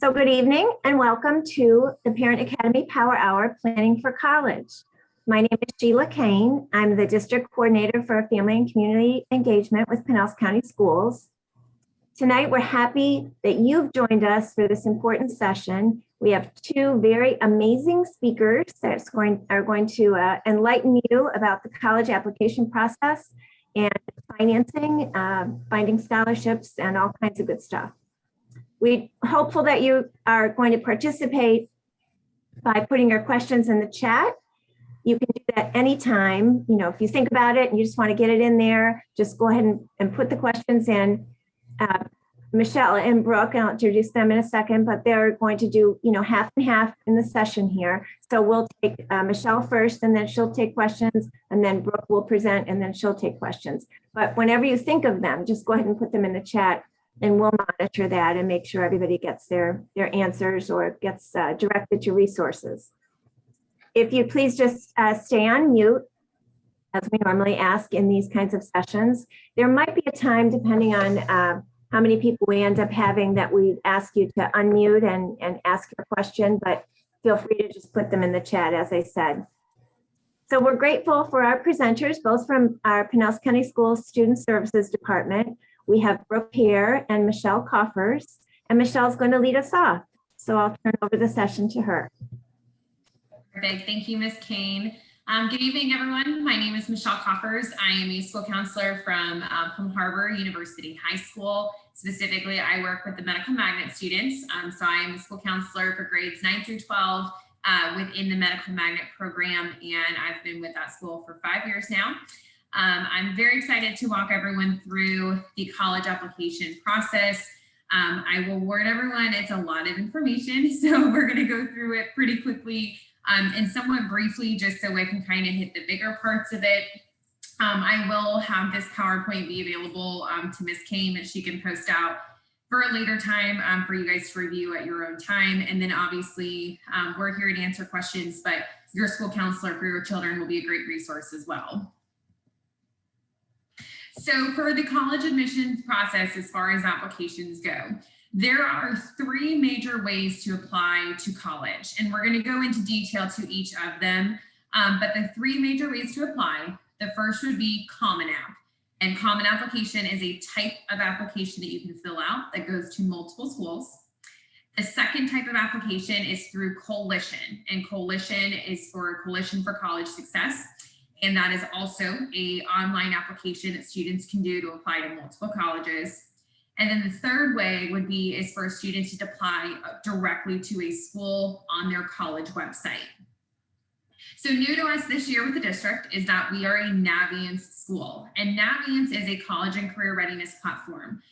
So good evening and welcome to the Parent Academy Power Hour Planning for College. My name is Sheila Kane. I'm the District Coordinator for Family and Community Engagement with Pinellas County Schools. Tonight, we're happy that you've joined us for this important session. We have two very amazing speakers that are going to enlighten you about the college application process and financing, finding scholarships, and all kinds of good stuff. We're hopeful that you are going to participate by putting your questions in the chat. You can do that anytime. You know, if you think about it and you just want to get it in there, just go ahead and put the questions in. Michelle and Brooke, and I'll introduce them in a second, but they're going to do, half and half in the session here. So we'll take Michelle first, and then she'll take questions, and then Brooke will present, and then she'll take questions. But whenever you think of them, just go ahead and put them in the chat, and we'll monitor that and make sure everybody gets their answers or gets directed to resources. If you please just stay on mute, as we normally ask in these kinds of sessions. There might be a time, depending on how many people we end up having, that we ask you to unmute and ask your question, but feel free to just put them in the chat, as I said. So we're grateful for our presenters, both from our Pinellas County Schools Student Services Department. We have Brooke here and Michelle Coffers, and Michelle's going to lead us off. So I'll turn over the session to her. Perfect. Thank you, Ms. Kane. Good evening, everyone. My name is Michelle Coffers. I am a school counselor from Plum Harbor University High School. Specifically, I work with the medical magnet students. So I am a school counselor for grades 9 through 12 within the medical magnet program, and I've been with that school for 5 years now. I'm very excited to walk everyone through the college application process. I will warn everyone, it's a lot of information, so we're going to go through it pretty quickly and somewhat briefly, just so I can kind of hit the bigger parts of it. I will have this PowerPoint be available to Ms. Kane that she can post out for a later time for you guys to review at your own time. And then obviously we're here to answer questions, but your school counselor for your children will be a great resource as well. So for the college admissions process, as far as applications go, there are 3 major ways to apply to college, and we're going to go into detail to each of them. But the 3 major ways to apply, the first would be Common App. And Common Application is a type of application that you can fill out that goes to multiple schools. The second type of application is through Coalition, and Coalition is for Coalition for College Success. And that is also an online application that students can do to apply to multiple colleges. And then the third way is for a student to apply directly to a school on their college website. So new to us this year with the district is that we are a Naviance school, and Naviance is a college and career readiness platform.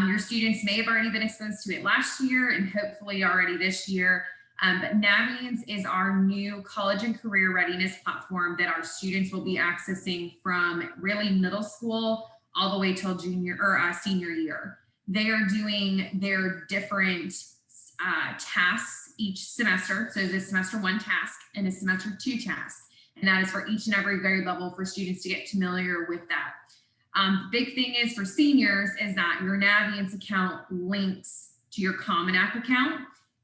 Your students may have already been exposed to it last year and hopefully already this year. But Naviance is our new college and career readiness platform that our students will be accessing from really middle school all the way till junior or senior year. They are doing their different tasks each semester. So there's a semester 1 task and a semester 2 task. And that is for each and every grade level for students to get familiar with that. The big thing is for seniors is that your Naviance account links to your Common App account,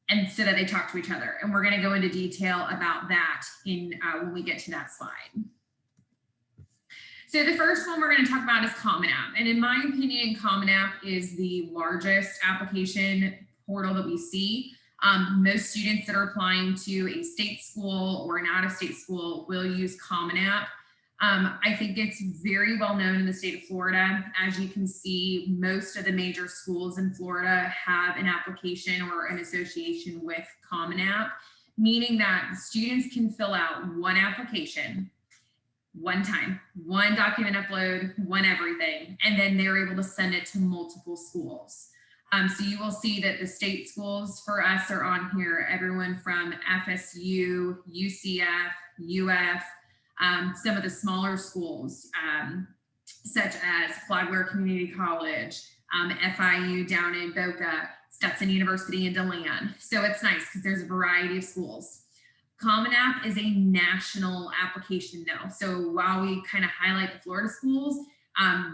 and so that they talk to each other. And we're going to go into detail about that when we get to that slide. So the first one we're going to talk about is Common App. And in my opinion, Common App is the largest application portal that we see. Most students that are applying to a state school or an out-of-state school will use Common App. I think it's very well known in the state of Florida. As you can see, most of the major schools in Florida have an application or an association with Common App, meaning that students can fill out one application, one time, one document upload, one everything, and then they're able to send it to multiple schools. So you will see that the state schools for us are on here, everyone from FSU, UCF, UF, some of the smaller schools, such as Flagler Community College, FIU down in Boca, Stetson University in DeLand. So it's nice because there's a variety of schools. Common App is a national application though. So while we kind of highlight the Florida schools,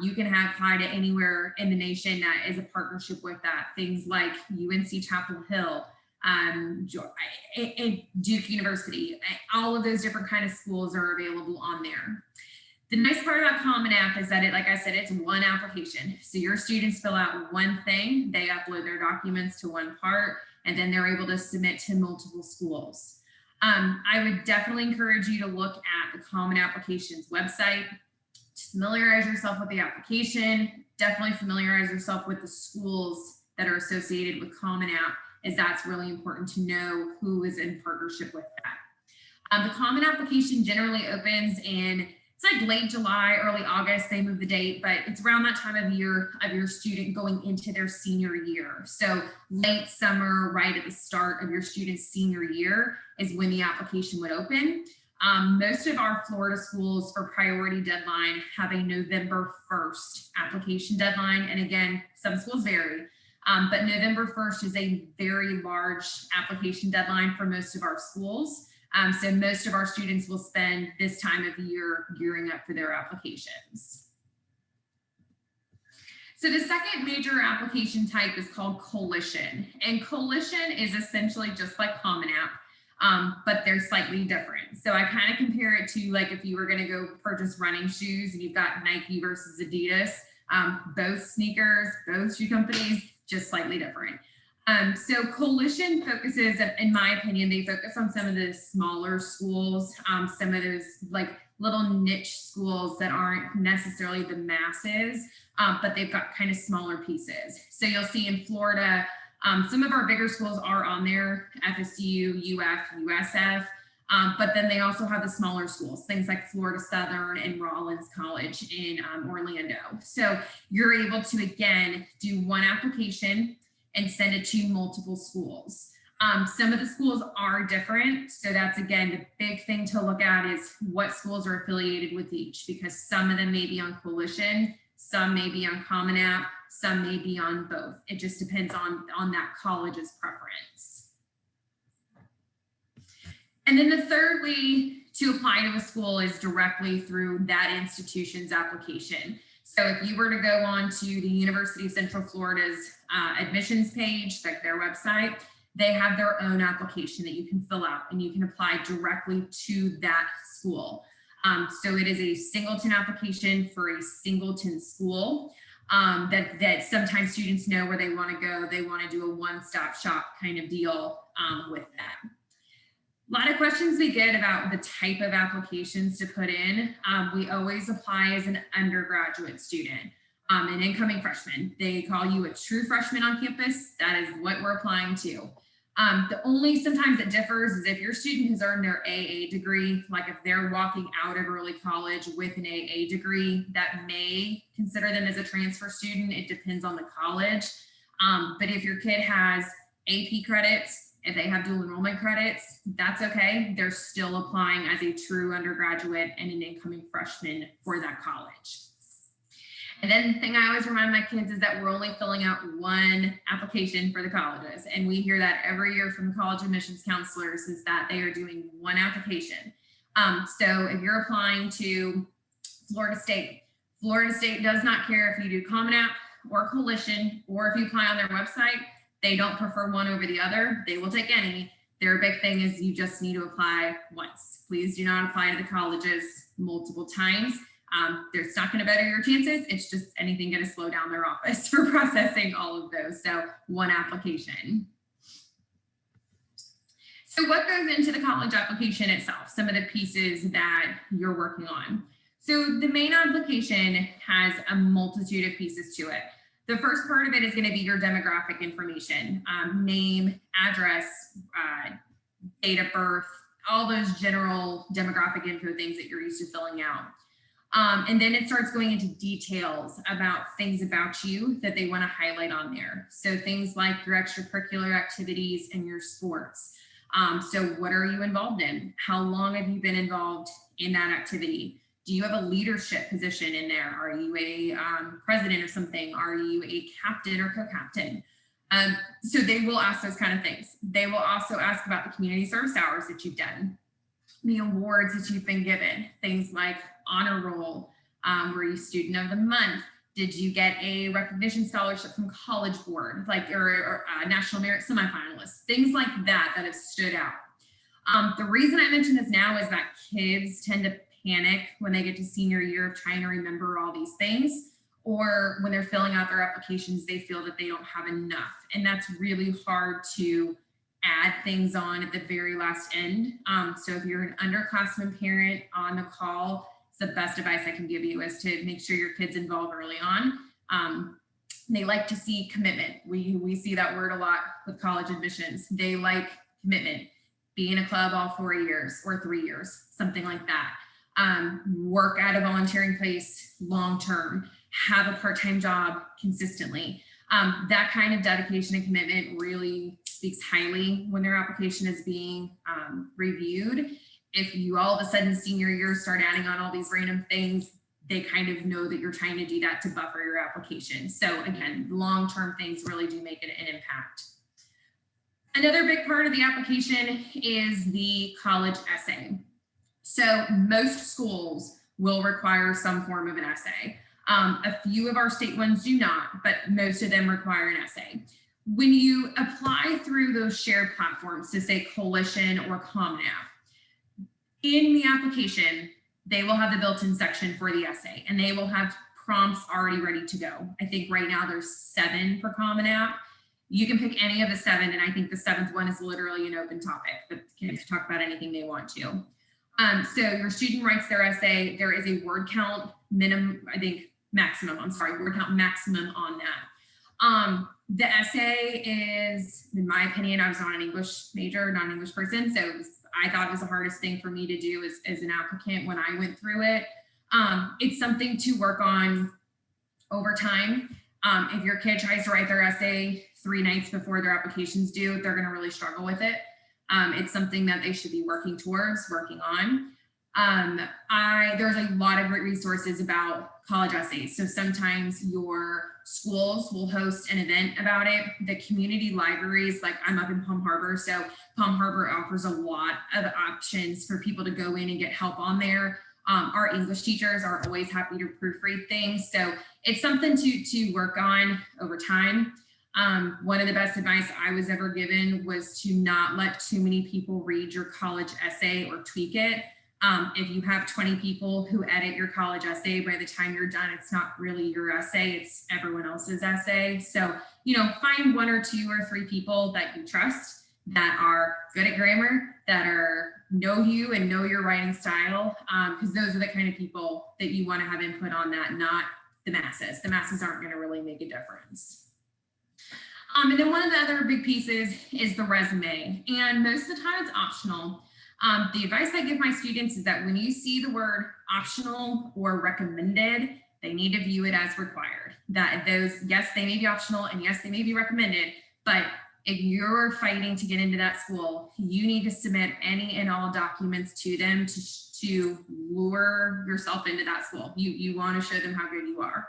you can apply to anywhere in the nation that is a partnership with that. Things like UNC Chapel Hill, Duke University. All of those different kind of schools are available on there. The nice part about Common App is that like I said, it's one application. So your students fill out one thing, they upload their documents to one part, and then they're able to submit to multiple schools. I would definitely encourage you to look at the Common Applications website, to familiarize yourself with the application, definitely familiarize yourself with the schools that are associated with Common App, as that's really important to know who is in partnership with that. The Common Application generally opens in, it's like late July, early August, they move the date, but it's around that time of year of your student going into their senior year. So late summer, right at the start of your student's senior year is when the application would open. Most of our Florida schools for priority deadline have a November 1st application deadline. And again, some schools vary, but November 1st is a very large application deadline for most of our schools. So most of our students will spend this time of year gearing up for their applications. So the second major application type is called coalition. And coalition is essentially just like Common App, but they're slightly different. So I kind of compare it to like if you were going to go purchase running shoes and you've got Nike versus Adidas, both sneakers, both shoe companies, just slightly different. So coalition focuses, in my opinion, they focus on some of the smaller schools, some of those like little niche schools that aren't necessarily the masses, but they've got kind of smaller pieces. So you'll see in Florida, some of our bigger schools are on there, FSU, UF, USF, but then they also have the smaller schools, things like Florida Southern and Rollins College in Orlando. So you're able to, again, do one application and send it to multiple schools. Some of the schools are different. So that's, again, the big thing to look at is what schools are affiliated with each, because some of them may be on coalition, some may be on Common App, some may be on both. It just depends on that college's preference. And then the third way to apply to a school is directly through that institution's application. So if you were to go on to the University of Central Florida's admissions page, like their website, they have their own application that you can fill out and you can apply directly to that school. So it is a singleton application for a singleton school that sometimes students know where they want to go. They want to do a one-stop shop kind of deal with that. A lot of questions we get about the type of applications to put in. We always apply as an undergraduate student, an incoming freshman. They call you a true freshman on campus. That is what we're applying to. The only sometimes it differs is if your student has earned their AA degree, like if they're walking out of early college with an AA degree, that may consider them as a transfer student. It depends on the college. But if your kid has AP credits, if they have dual enrollment credits, that's okay. They're still applying as a true undergraduate and an incoming freshman for that college. And then the thing I always remind my kids is that we're only filling out one application for the colleges. And we hear that every year from college admissions counselors is that they are doing one application. So if you're applying to Florida State does not care if you do Common App or Coalition, or if you apply on their website. They don't prefer one over the other. They will take any. Their big thing is you just need to apply once. Please do not apply to the colleges multiple times. It's not going to better your chances. It's just anything going to slow down their office for processing all of those. So one application. So what goes into the college application itself? Some of the pieces that you're working on. So the main application has a multitude of pieces to it. The first part of it is going to be your demographic information, name, address, date of birth, all those general demographic info things that you're used to filling out. And then it starts going into details about things about you that they want to highlight on there. So things like your extracurricular activities and your sports. So what are you involved in? How long have you been involved in that activity? Do you have a leadership position in there? Are you a president or something? Are you a captain or co-captain? So they will ask those kind of things. They will also ask about the community service hours that you've done, the awards that you've been given, things like honor roll, were you student of the month? Did you get a recognition scholarship from College Board, like or National Merit semifinalist? Things like that have stood out. The reason I mention this now is that kids tend to panic when they get to senior year of trying to remember all these things, or when they're filling out their applications, they feel that they don't have enough. And that's really hard to add things on at the very last end. So if you're an underclassmen parent on the call, it's the best advice I can give you is to make sure your kids involved early on. They like to see commitment. We see that word a lot with college admissions. They like commitment. Be in a club all 4 years or 3 years, something like that. Work at a volunteering place long-term, have a part-time job consistently. That kind of dedication and commitment really speaks highly when their application is being reviewed. If you all of a sudden senior year start adding on all these random things, they kind of know that you're trying to do that to buffer your application. So again, long-term things really do make an impact. Another big part of the application is the college essay. So most schools will require some form of an essay. A few of our state ones do not, but most of them require an essay. When you apply through those shared platforms, so say Coalition or Common App, in the application, they will have the built-in section for the essay, and they will have prompts already ready to go. I think right now there's 7 for Common App. You can pick any of the 7, and I think the 7th one is literally an open topic, but kids can talk about anything they want to. So your student writes their essay. There is a word count minimum, I think maximum, word count maximum on that. The essay is, in my opinion, I was not an English major, not an English person, so I thought it was the hardest thing for me to do as an applicant when I went through it. It's something to work on over time. If your kid tries to write their essay 3 nights before their application's due, they're gonna really struggle with it. It's something that they should be working on. There's a lot of great resources about college essays. So sometimes your schools will host an event about it. The community libraries, like I'm up in Palm Harbor, so Palm Harbor offers a lot of options for people to go in and get help on there. Our English teachers are always happy to proofread things. So it's something to work on over time. One of the best advice I was ever given was to not let too many people read your college essay or tweak it. If you have 20 people who edit your college essay, by the time you're done, it's not really your essay, it's everyone else's essay. So, find 1 or 2 or 3 people that you trust that are good at grammar, that know you and know your writing style, because those are the kind of people that you want to have input on that, not the masses. The masses aren't going to really make a difference. And then one of the other big pieces is the resume, and most of the time it's optional. The advice I give my students is that when you see the word optional or recommended, they need to view it as required. That those, yes, they may be optional, and yes, they may be recommended, but if you're fighting to get into that school, you need to submit any and all documents to them to lure yourself into that school. You want to show them how good you are.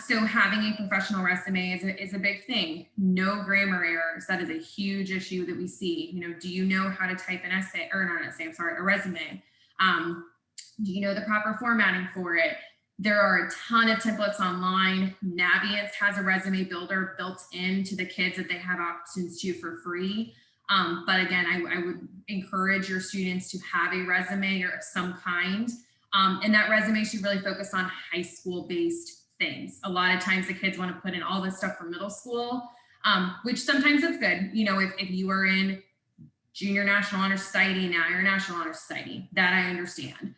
So having a professional resume is a big thing. No grammar errors. That is a huge issue that we see. Do you know how to type an essay, or not an essay, I'm sorry, a resume? Do you know the proper formatting for it? There are a ton of templates online. Naviance has a resume builder built into the kids that they have options to for free. But again, I would encourage your students to have a resume of some kind. And that resume should really focus on high school based things. A lot of times the kids want to put in all this stuff from middle school, which sometimes it's good. If you were in Junior National Honor Society, now you're National Honor Society, that I understand.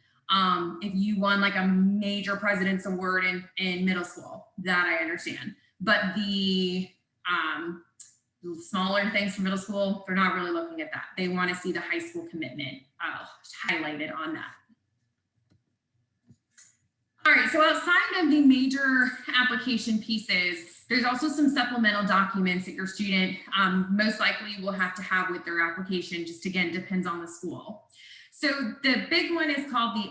If you won like a major President's Award in middle school, that I understand. But the smaller things from middle school, they're not really looking at that. They want to see the high school commitment highlighted on that. All right, so outside of the major application pieces, there's also some supplemental documents that your student most likely will have to have with their application, just again, depends on the school. So the big one is called the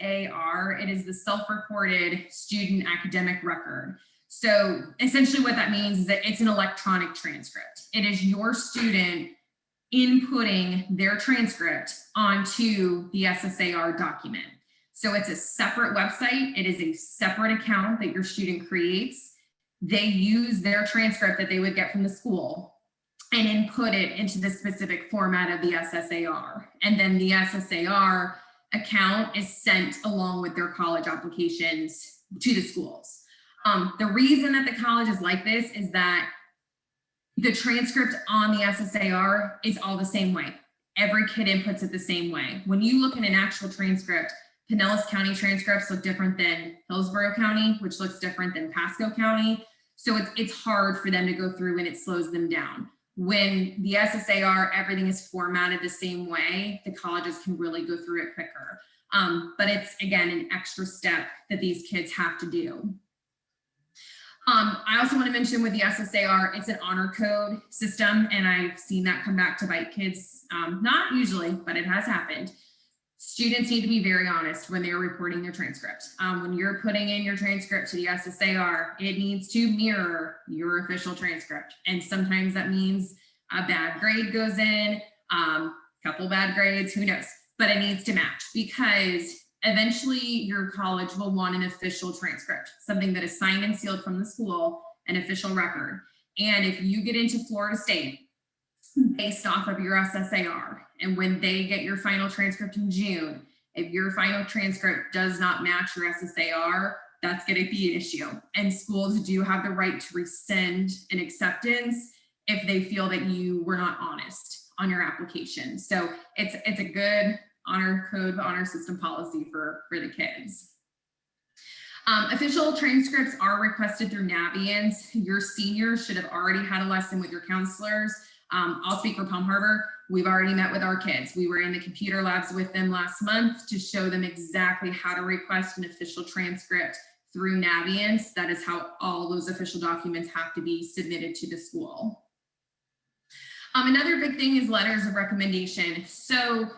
SSAR. It is the self-reported student academic record. So essentially what that means is that it's an electronic transcript. It is your student inputting their transcript onto the SSAR document. So it's a separate website. It is a separate account that your student creates. They use their transcript that they would get from the school and input it into the specific format of the SSAR. And then the SSAR account is sent along with their college applications to the schools. The reason that the college is like this is that the transcript on the SSAR is all the same way. Every kid inputs it the same way. When you look at an actual transcript, Pinellas County transcripts look different than Hillsborough County, which looks different than Pasco County. So it's hard for them to go through and it slows them down. When the SSAR, everything is formatted the same way, the colleges can really go through it quicker. But it's, again, an extra step that these kids have to do. I also want to mention with the SSAR, it's an honor code system, and I've seen that come back to bite kids. Not usually, but it has happened. Students need to be very honest when they're reporting their transcript. When you're putting in your transcript to the SSAR, it needs to mirror your official transcript. And sometimes that means a bad grade goes in, couple bad grades, who knows, but it needs to match, because eventually your college will want an official transcript, something that is signed and sealed from the school, an official record. And if you get into Florida State based off of your SSAR, and when they get your final transcript in June, if your final transcript does not match your SSAR, that's going to be an issue. And schools do have the right to rescind an acceptance if they feel that you were not honest on your application. So it's a good honor code, honor system policy for the kids. Official transcripts are requested through Naviance. Your seniors should have already had a lesson with your counselors. I'll speak for Palm Harbor. We've already met with our kids. We were in the computer labs with them last month to show them exactly how to request an official transcript through Naviance. That is how all those official documents have to be submitted to the school. Another big thing is letters of recommendation. So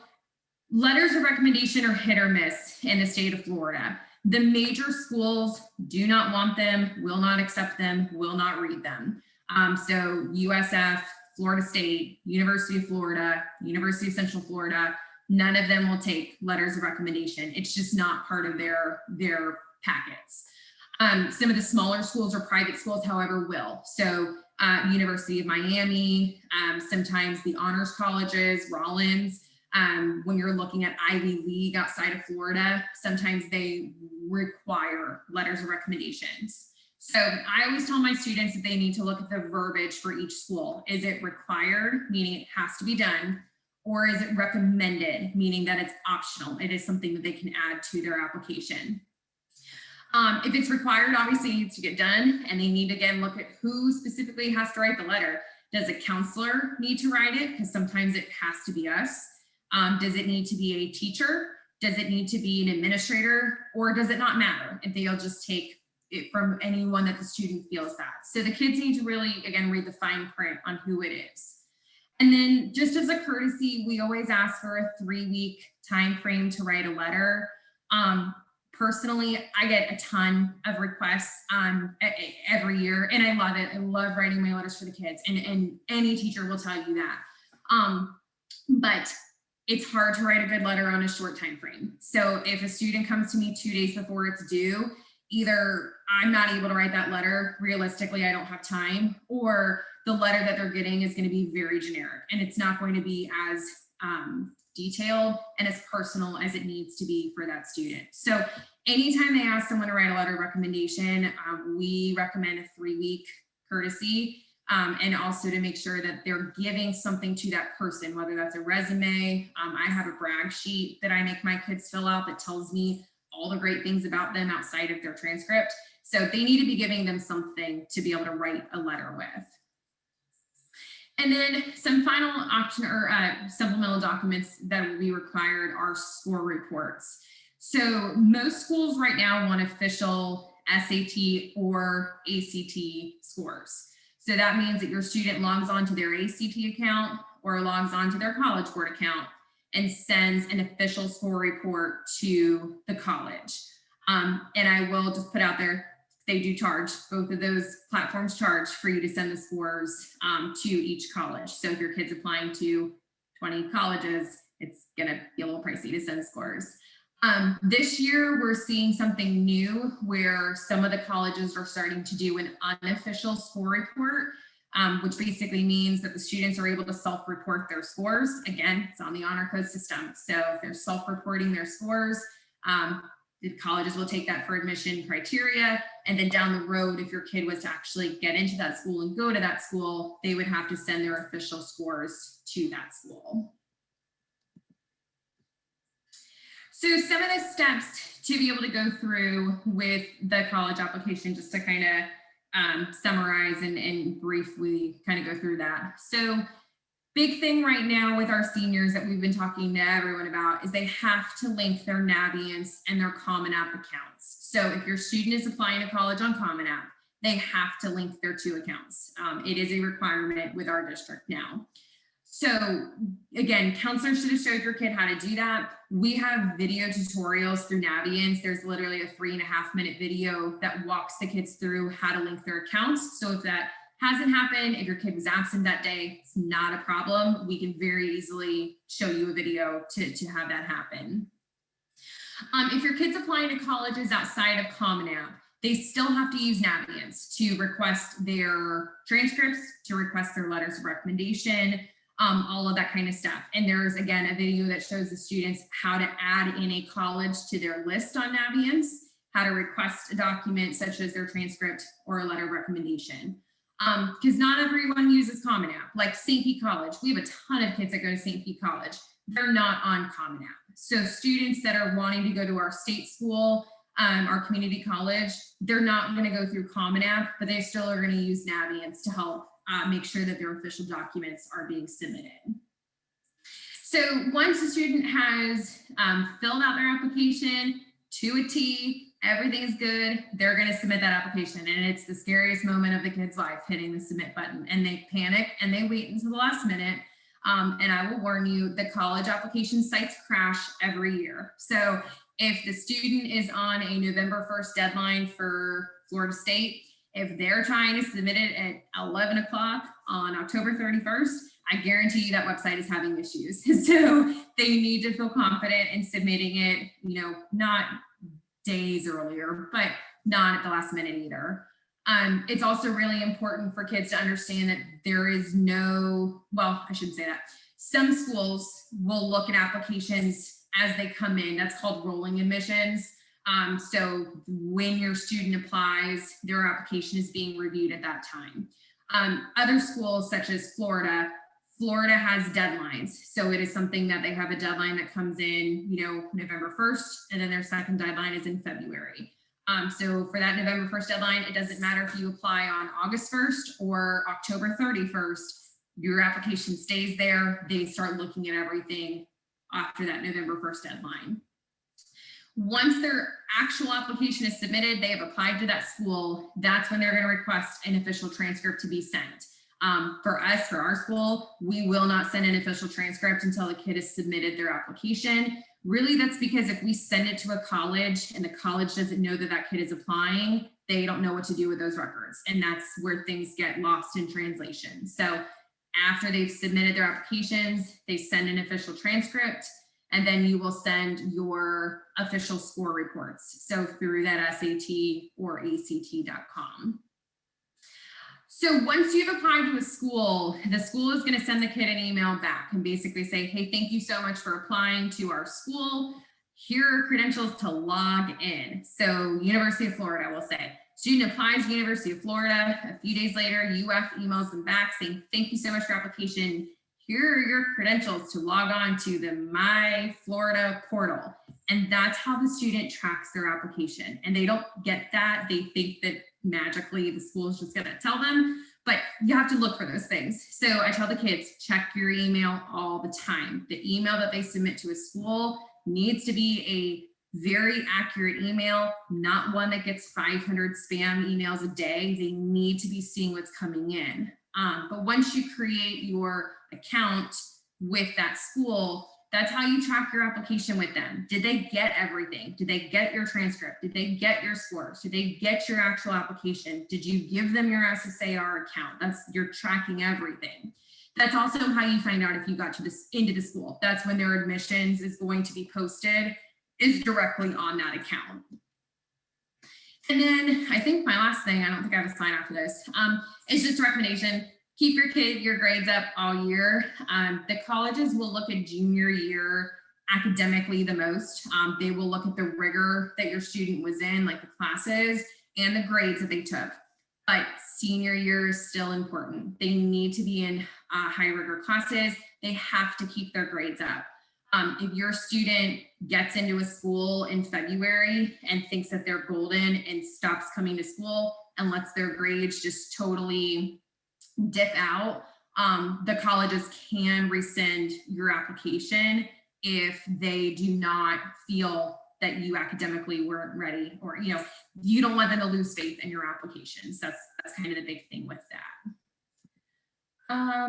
letters of recommendation are hit or miss in the state of Florida. The major schools do not want them, will not accept them, will not read them. So USF, Florida State, University of Florida, University of Central Florida, none of them will take letters of recommendation. It's just not part of their packets. Some of the smaller schools or private schools, however, will. So University of Miami, sometimes the honors colleges, Rollins, when you're looking at Ivy League outside of Florida, sometimes they require letters of recommendations. So I always tell my students that they need to look at the verbiage for each school. Is it required, meaning it has to be done, or is it recommended, meaning that it's optional? It is something that they can add to their application. If it's required, obviously it needs to get done, and they need to, again, look at who specifically has to write the letter. Does a counselor need to write it? Because sometimes it has to be us. Does it need to be a teacher? Does it need to be an administrator? Or does it not matter if they'll just take it from anyone that the student feels that? So the kids need to really, again, read the fine print on who it is. And then just as a courtesy, we always ask for a 3-week time frame to write a letter. Personally, I get a ton of requests every year, and I love it. I love writing my letters for the kids, and any teacher will tell you that. But it's hard to write a good letter on a short time frame. So if a student comes to me 2 days before it's due, either I'm not able to write that letter, realistically, I don't have time, or the letter that they're getting is going to be very generic, and it's not going to be as detailed and as personal as it needs to be for that student. So anytime they ask someone to write a letter of recommendation, we recommend a 3-week courtesy, and also to make sure that they're giving something to that person, whether that's a resume. I have a brag sheet that I make my kids fill out that tells me all the great things about them outside of their transcript. So they need to be giving them something to be able to write a letter with. And then some final option or supplemental documents that will be required are score reports. So most schools right now want official SAT or ACT scores. So that means that your student logs onto their ACT account or logs onto their College Board account and sends an official score report to the college. And I will just put out there, they do charge, both of those platforms charge for you to send the scores to each college. So if your kid's applying to 20 colleges, it's gonna be a little pricey to send scores. This year, we're seeing something new where some of the colleges are starting to do an unofficial score report, which basically means that the students are able to self-report their scores. Again, it's on the honor code system. So if they're self-reporting their scores, the colleges will take that for admission criteria. And then down the road, if your kid was to actually get into that school and go to that school, they would have to send their official scores to that school. So some of the steps to be able to go through with the college application, just to kind of summarize and briefly kind of go through that. So big thing right now with our seniors that we've been talking to everyone about is they have to link their Naviance and their Common App accounts. So if your student is applying to college on Common App, they have to link their 2 accounts. It is a requirement with our district now. So again, counselors should have showed your kid how to do that. We have video tutorials through Naviance. There's literally a 3.5-minute video that walks the kids through how to link their accounts. So if that hasn't happened, if your kid was absent that day, it's not a problem. We can very easily show you a video to have that happen. If your kid's applying to colleges outside of Common App, they still have to use Naviance to request their transcripts, to request their letters of recommendation, all of that kind of stuff. And there's, again, a video that shows the students how to add in a college to their list on Naviance, how to request a document such as their transcript or a letter of recommendation. Because not everyone uses Common App. Like St. Pete College, we have a ton of kids that go to St. Pete College. They're not on Common App. So students that are wanting to go to our state school, our community college, they're not going to go through Common App, but they still are going to use Naviance to help make sure that their official documents are being submitted. So once a student has filled out their application to a T, everything is good, they're going to submit that application. And it's the scariest moment of the kid's life, hitting the submit button. And they panic and they wait until the last minute. And I will warn you, the college application sites crash every year. So if the student is on a November 1st deadline for Florida State, if they're trying to submit it at 11 o'clock on October 31st, I guarantee you that website is having issues. So they need to feel confident in submitting it, not days earlier, but not at the last minute either. It's also really important for kids to understand that there is I shouldn't say that. Some schools will look at applications as they come in. That's called rolling admissions. So when your student applies, their application is being reviewed at that time. Other schools such as Florida has deadlines. So it is something that they have a deadline that comes in, November 1st, and then their second deadline is in February. So for that November 1st deadline, it doesn't matter if you apply on August 1st or October 31st, your application stays there. They start looking at everything after that November 1st deadline. Once their actual application is submitted, they have applied to that school, that's when they're going to request an official transcript to be sent. For us, for our school, we will not send an official transcript until the kid has submitted their application. Really, that's because if we send it to a college and the college doesn't know that that kid is applying, they don't know what to do with those records. And that's where things get lost in translation. So after they've submitted their applications, they send an official transcript, and then you will send your official score reports. So through that SAT or ACT.com. So once you've applied to a school, the school is going to send the kid an email back and basically say, hey, thank you so much for applying to our school. Here are credentials to log in. So University of Florida will say, student applies to University of Florida. A few days later, UF emails them back saying, thank you so much for your application. Here are your credentials to log on to the My Florida portal. And that's how the student tracks their application. And they don't get that. They think that magically the school is just going to tell them, but you have to look for those things. So I tell the kids, check your email all the time. The email that they submit to a school needs to be a very accurate email, not one that gets 500 spam emails a day. They need to be seeing what's coming in. But once you create your account with that school, that's how you track your application with them. Did they get everything? Did they get your transcript? Did they get your scores? Did they get your actual application? Did you give them your SSAR account? You're tracking everything. That's also how you find out if you got into the school. That's when their admissions is going to be posted. is directly on that account. And then I think my last thing, I don't think I have a sign after this, is just a recommendation. Keep your grades up all year. The colleges will look at junior year academically the most. They will look at the rigor that your student was in, like the classes and the grades that they took. But senior year is still important. They need to be in high rigor classes. They have to keep their grades up. If your student gets into a school in February and thinks that they're golden and stops coming to school and lets their grades just totally dip out, the colleges can rescind your application if they do not feel that you academically weren't ready, or you don't want them to lose faith in your applications. That's kind of the big thing with that.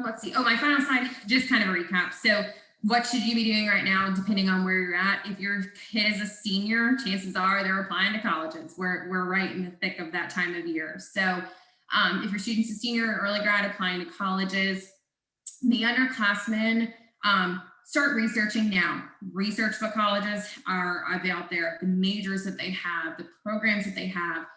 Let's see. Oh, my final slide, just kind of a recap. So what should you be doing right now, depending on where you're at? If your kid is a senior, chances are they're applying to colleges. We're right in the thick of that time of year. So if your student's a senior or early grad applying to colleges, the underclassmen, start researching now. Research what colleges are out there, the majors that they have, the programs that they have.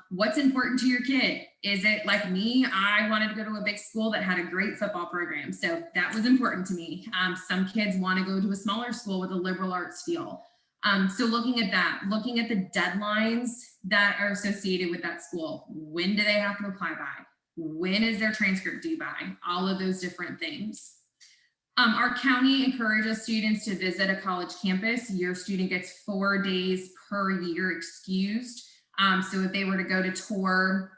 What's important to your kid? Is it like me? I wanted to go to a big school that had a great football program, so that was important to me. Some kids want to go to a smaller school with a liberal arts feel. So looking at that, looking at the deadlines that are associated with that school. When do they have to apply by? When is their transcript due by? All of those different things. Our county encourages students to visit a college campus. Your student gets 4 days per year excused. So if they were to go to tour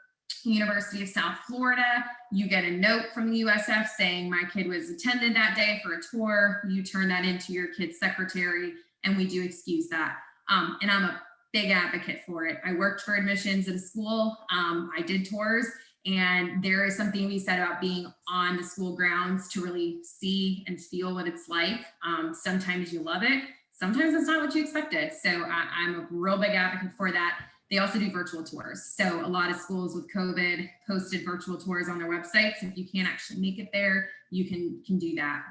University of South Florida, you get a note from the USF saying my kid was attended that day for a tour. You turn that into your kid's secretary, and we do excuse that. And I'm a big advocate for it. I worked for admissions at a school. I did tours, and there is something we said about being on the school grounds to really see and feel what it's like. Sometimes you love it. Sometimes it's not what you expected. So I'm a real big advocate for that. They also do virtual tours. So a lot of schools with COVID posted virtual tours on their websites. If you can't actually make it there, you can do that.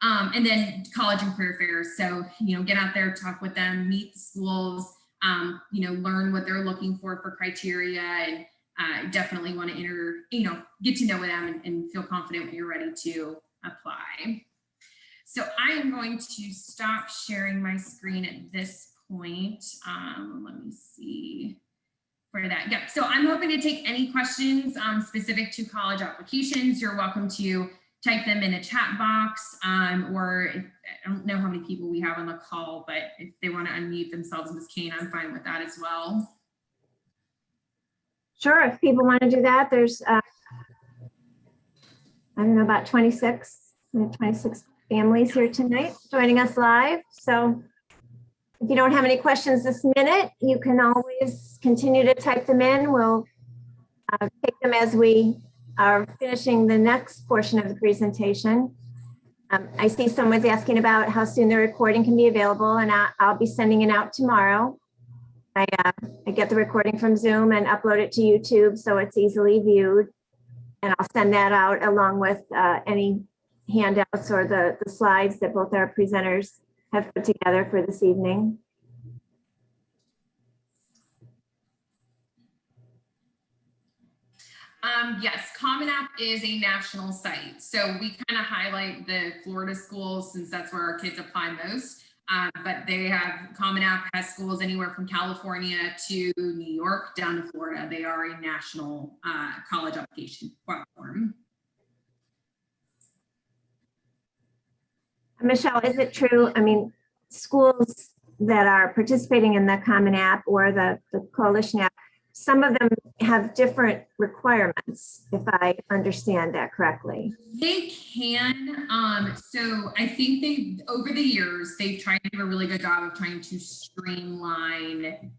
And then college and career fairs. So, get out there, talk with them, meet the schools, learn what they're looking for criteria, and definitely want to get to know them and feel confident when you're ready to apply. So I am going to stop sharing my screen at this point. Let me see for that. Yeah, so I'm hoping to take any questions specific to college applications. You're welcome to type them in the chat box, or I don't know how many people we have on the call, but if they want to unmute themselves, Ms. Kane, I'm fine with that as well. Sure, if people want to do that, there's, I don't know, about 26 families here tonight joining us live. So if you don't have any questions this minute, you can always continue to type them in. We'll take them as we are finishing the next portion of the presentation. I see someone's asking about how soon the recording can be available, and I'll be sending it out tomorrow. I get the recording from Zoom and upload it to YouTube so it's easily viewed. And I'll send that out along with any handouts or the slides that both our presenters have put together for this evening. Yes, Common App is a national site. So we kind of highlight the Florida schools since that's where our kids apply most. But they have, Common App has schools anywhere from California to New York down to Florida. They are a national college application platform. Michelle, is it true? I mean, schools that are participating in the Common App or the Coalition App, some of them have different requirements, if I understand that correctly. They can. So I think over the years, they've tried to do a really good job of trying to streamline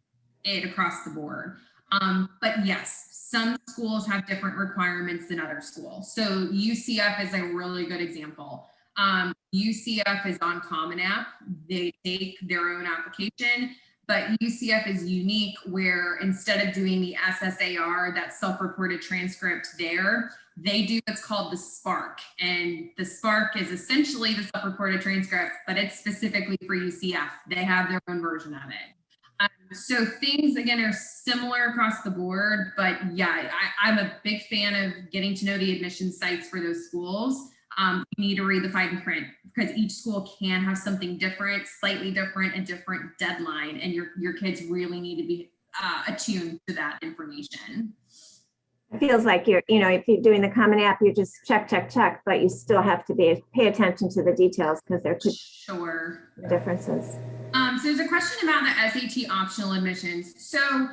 it across the board. But yes, some schools have different requirements than other schools. So UCF is a really good example. UCF is on Common App. They take their own application, but UCF is unique where instead of doing the SSAR, that self-reported transcript there, they do what's called the SPARC. And the SPARC is essentially the self-reported transcript, but it's specifically for UCF. They have their own version of it. So things, again, are similar across the board, but yeah, I'm a big fan of getting to know the admission sites for those schools. You need to read the fine print because each school can have something different, slightly different, a different deadline, and your kids really need to be attuned to that information. It feels like if you're doing the Common App, you just check, but you still have to pay attention to the details because there could be differences. So there's a question about the SAT optional admissions. So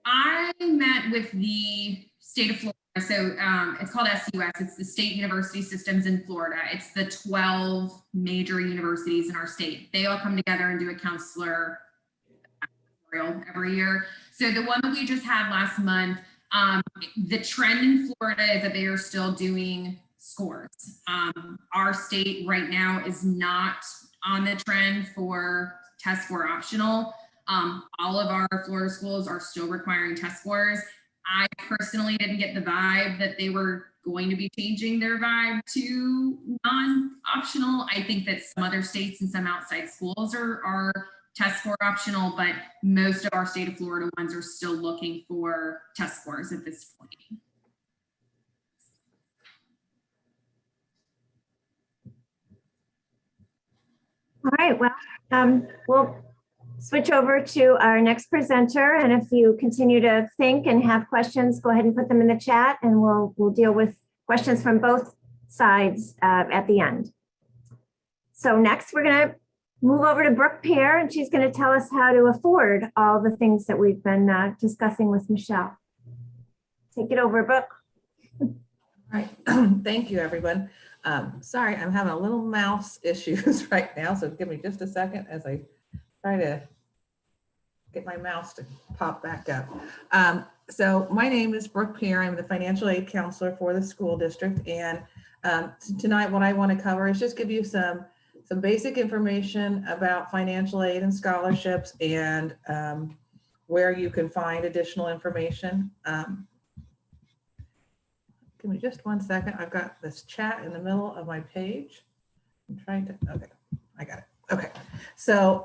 I met with the state of Florida. So it's called SUS. It's the State University Systems in Florida. It's the 12 major universities in our state. They all come together and do a counselor every year. So the one that we just had last month, the trend in Florida is that they are still doing scores. Our state right now is not on the trend for test score optional. All of our Florida schools are still requiring test scores. I personally didn't get the vibe that they were going to be changing their vibe to non-optional. I think that some other states and some outside schools are test score optional, but most of our state of Florida ones are still looking for test scores at this point. All right, well, we'll switch over to our next presenter. And if you continue to think and have questions, go ahead and put them in the chat and we'll deal with questions from both sides at the end. So next we're gonna move over to Brooke Pear and she's gonna tell us how to afford all the things that we've been discussing with Michelle. Take it over, Brooke. All right, thank you, everyone. Sorry, I'm having a little mouse issues right now, so give me just a second as I try to get my mouse to pop back up. So my name is Brooke Pear. I'm the financial aid counselor for the school district. And tonight what I want to cover is just give you some basic information about financial aid and scholarships and where you can find additional information. Give me just one second. I've got this chat in the middle of my page. I'm trying to, okay, I got it. Okay, so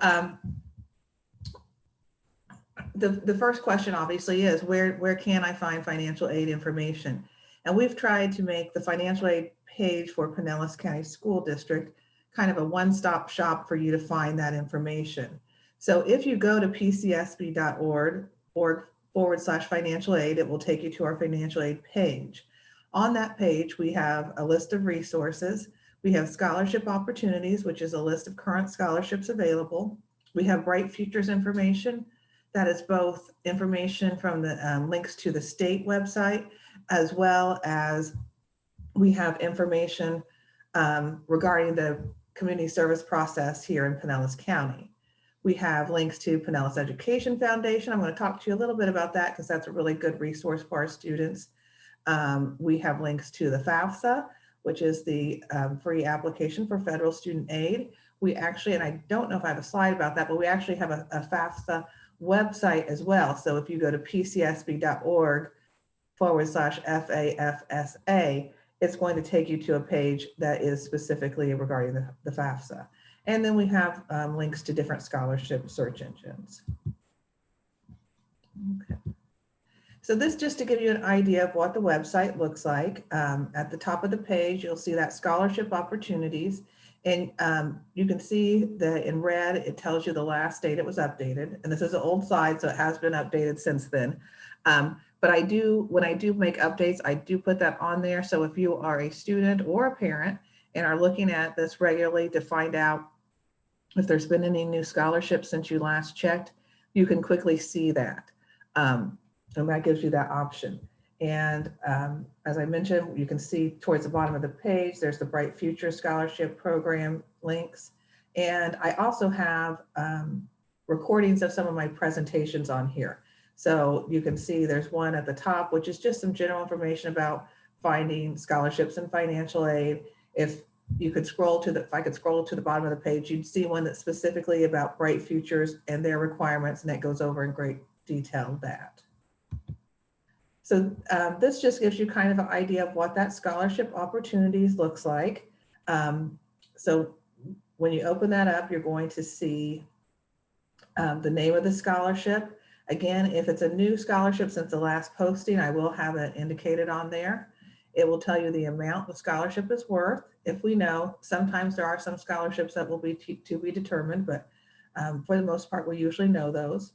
the first question obviously is where can I find financial aid information? And we've tried to make the financial aid page for Pinellas County School District kind of a one-stop shop for you to find that information. So if you go to pcsb.org/financial aid, it will take you to our financial aid page. On that page, we have a list of resources. We have scholarship opportunities, which is a list of current scholarships available. We have Bright Futures information. That is both information from the links to the state website, as well as we have information regarding the community service process here in Pinellas County. We have links to Pinellas Education Foundation. I'm going to talk to you a little bit about that because that's a really good resource for our students. We have links to the FAFSA, which is the free application for federal student aid. We actually, and I don't know if I have a slide about that, but we actually have a FAFSA website as well. So if you go to pcsb.org/FAFSA, it's going to take you to a page that is specifically regarding the FAFSA. And then we have links to different scholarship search engines. Okay. So this just to give you an idea of what the website looks like. At the top of the page, you'll see that scholarship opportunities. And you can see that in red, it tells you the last date it was updated. And this is an old slide, so it has been updated since then. But when I do make updates, I do put that on there. So if you are a student or a parent and are looking at this regularly to find out if there's been any new scholarships since you last checked, you can quickly see that. And that gives you that option. And as I mentioned, you can see towards the bottom of the page, there's the Bright Future Scholarship Program links. And I also have recordings of some of my presentations on here. So you can see there's one at the top, which is just some general information about finding scholarships and financial aid. If you could scroll to the, if I could scroll to the bottom of the page, you'd see one that's specifically about Bright Futures and their requirements, and that goes over in great detail that. So this just gives you kind of an idea of what that scholarship opportunities looks like. So when you open that up, you're going to see the name of the scholarship. Again, if it's a new scholarship since the last posting, I will have it indicated on there. It will tell you the amount the scholarship is worth. If we know, sometimes there are some scholarships that will be to be determined, but for the most part, we usually know those.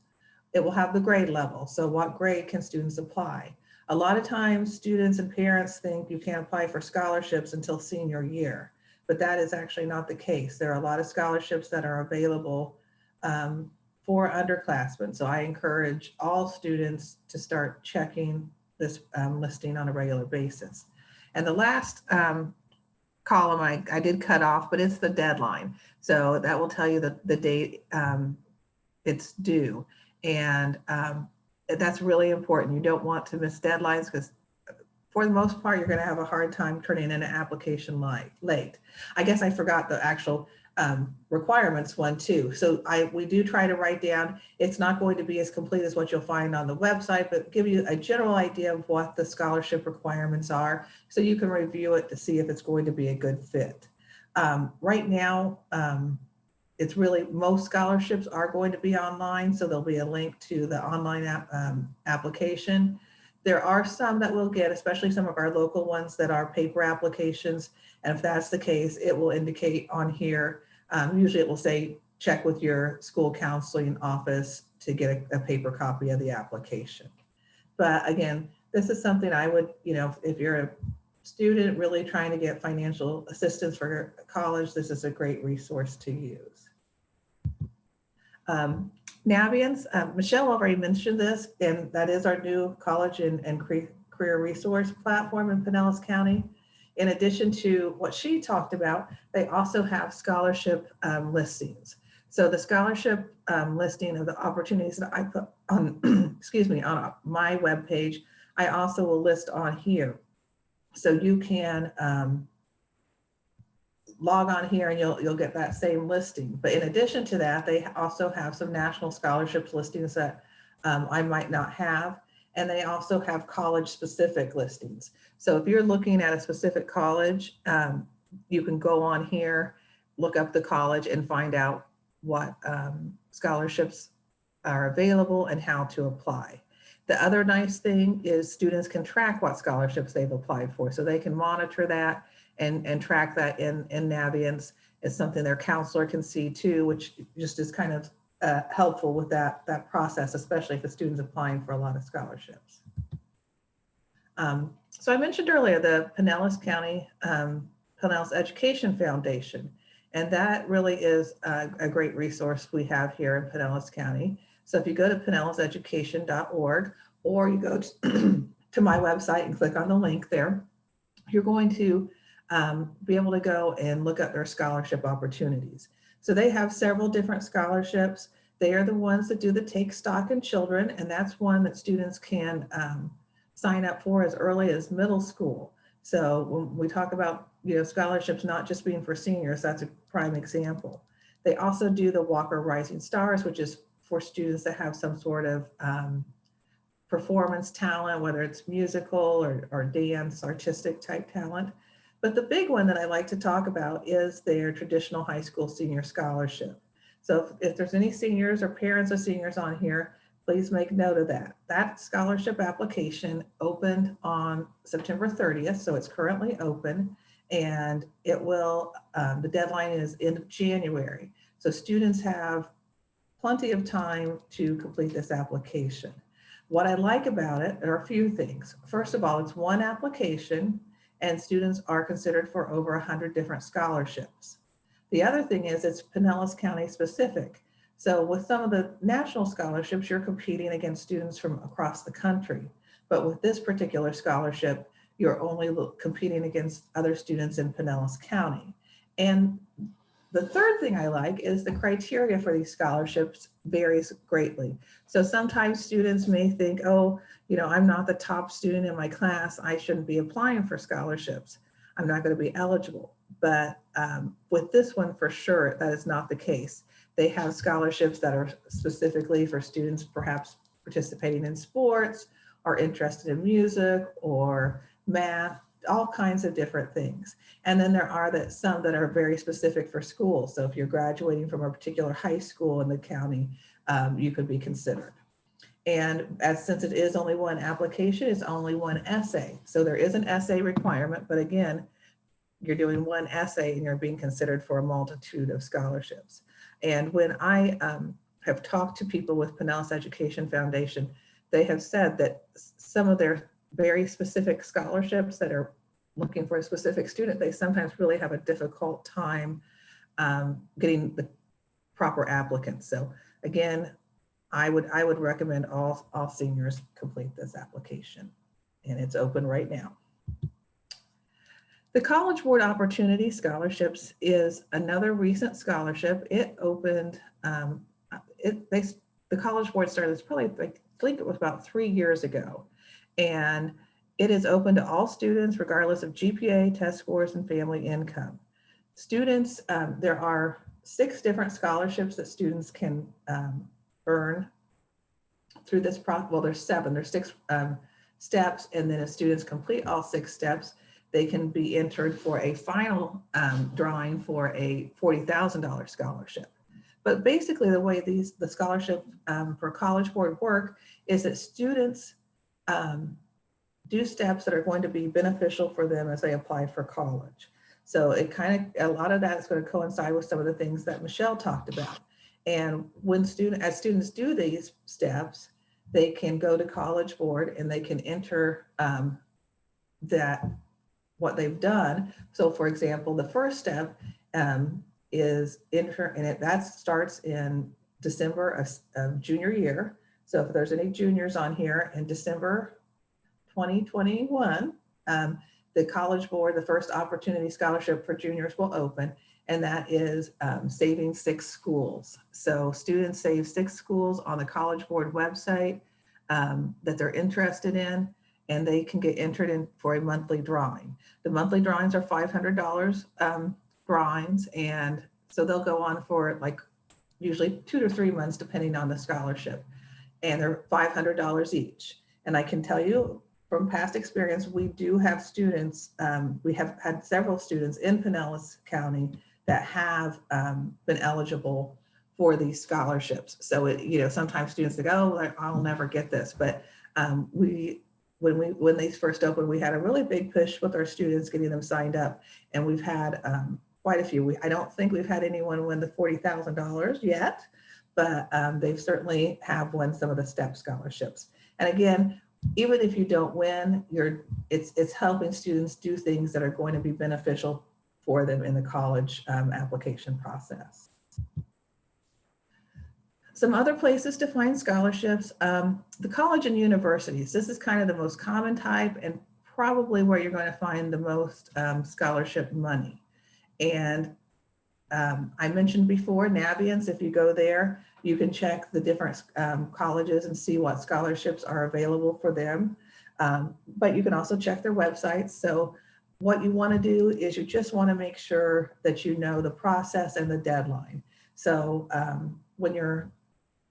It will have the grade level. So what grade can students apply? A lot of times students and parents think you can't apply for scholarships until senior year, but that is actually not the case. There are a lot of scholarships that are available for underclassmen. So I encourage all students to start checking this listing on a regular basis. And the last column I did cut off, but it's the deadline. So that will tell you the date it's due. And that's really important. You don't want to miss deadlines because for the most part, you're going to have a hard time turning in an application late. I guess I forgot the actual requirements one too. So we do try to write down, it's not going to be as complete as what you'll find on the website, but give you a general idea of what the scholarship requirements are so you can review it to see if it's going to be a good fit. Right now, it's really, most scholarships are going to be online, so there'll be a link to the online application. There are some that we'll get, especially some of our local ones that are paper applications. And if that's the case, it will indicate on here, usually it will say, check with your school counseling office to get a paper copy of the application. But again, this is something I would, if you're a student really trying to get financial assistance for college, this is a great resource to use. Naviance, Michelle already mentioned this, and that is our new college and career resource platform in Pinellas County. In addition to what she talked about, they also have scholarship listings. So the scholarship listing of the opportunities that I put on, excuse me, on my webpage, I also will list on here. So you can log on here and you'll get that same listing. But in addition to that, they also have some national scholarships listings that I might not have. And they also have college specific listings. So if you're looking at a specific college, you can go on here, look up the college and find out what scholarships are available and how to apply. The other nice thing is students can track what scholarships they've applied for. So they can monitor that and track that in Naviance. It's something their counselor can see too, which just is kind of helpful with that process, especially if the student's applying for a lot of scholarships. So I mentioned earlier the Pinellas County Pinellas Education Foundation, and that really is a great resource we have here in Pinellas County. So if you go to pinellaseducation.org or you go to my website and click on the link there, you're going to be able to go and look up their scholarship opportunities. So they have several different scholarships. They are the ones that do the Take Stock in Children, and that's one that students can sign up for as early as middle school. So when we talk about scholarships not just being for seniors, that's a prime example. They also do the Walker Rising Stars, which is for students that have some sort of performance talent, whether it's musical or dance, artistic type talent. But the big one that I like to talk about is their traditional high school senior scholarship. So if there's any seniors or parents of seniors on here, please make note of that. That scholarship application opened on September 30th, so it's currently open, and it will, the deadline is end of January. So students have plenty of time to complete this application. What I like about it are a few things. First of all, it's one application and students are considered for over 100 different scholarships. The other thing is it's Pinellas County specific. So with some of the national scholarships, you're competing against students from across the country. But with this particular scholarship, you're only competing against other students in Pinellas County. And the third thing I like is the criteria for these scholarships varies greatly. So sometimes students may think, oh, I'm not the top student in my class, I shouldn't be applying for scholarships. I'm not going to be eligible. But with this one, for sure, that is not the case. They have scholarships that are specifically for students perhaps participating in sports or interested in music or math, all kinds of different things. And then there are some that are very specific for schools. So if you're graduating from a particular high school in the county, you could be considered. And since it is only one application, it's only one essay. So there is an essay requirement, but again, you're doing one essay and you're being considered for a multitude of scholarships. And when I have talked to people with Pinellas Education Foundation, they have said that some of their very specific scholarships that are looking for a specific student, they sometimes really have a difficult time getting the proper applicants. So again, I would recommend all seniors complete this application, and it's open right now. The College Board Opportunity Scholarships is another recent scholarship. It opened, the College Board started, it's probably, I think it was about 3 years ago. And it is open to all students regardless of GPA, test scores, and family income. Students, there are 6 different scholarships that students can earn through this process. Well, there's 7, there's 6 steps. And then if students complete all 6 steps, they can be entered for a final drawing for a $40,000 scholarship. But basically the way the scholarship for College Board work is that students do steps that are going to be beneficial for them as they apply for college. So it a lot of that is going to coincide with some of the things that Michelle talked about. And as students do these steps, they can go to College Board and they can enter what they've done. So for example, the first step is enter, and that starts in December of junior year. So if there's any juniors on here in December 2021, the College Board, the first opportunity scholarship for juniors will open, and that is saving 6 schools. So students save 6 schools on the College Board website that they're interested in, and they can get entered in for a monthly drawing. The monthly drawings are $500 drawings, and so they'll go on for like usually 2 to 3 months depending on the scholarship, and they're $500 each. And I can tell you from past experience, we do have students, we have had several students in Pinellas County that have been eligible for these scholarships. So sometimes students think, oh, I'll never get this, but when they first opened, we had a really big push with our students getting them signed up, and we've had quite a few. I don't think we've had anyone win the $40,000 yet, but they've certainly have won some of the STEP scholarships. And again, even if you don't win, it's helping students do things that are going to be beneficial for them in the college application process. Some other places to find scholarships, the college and universities. This is kind of the most common type and probably where you're going to find the most scholarship money. And I mentioned before, Naviance, if you go there, you can check the different colleges and see what scholarships are available for them. But you can also check their websites. So what you want to do is you just want to make sure that you know the process and the deadline. So when you're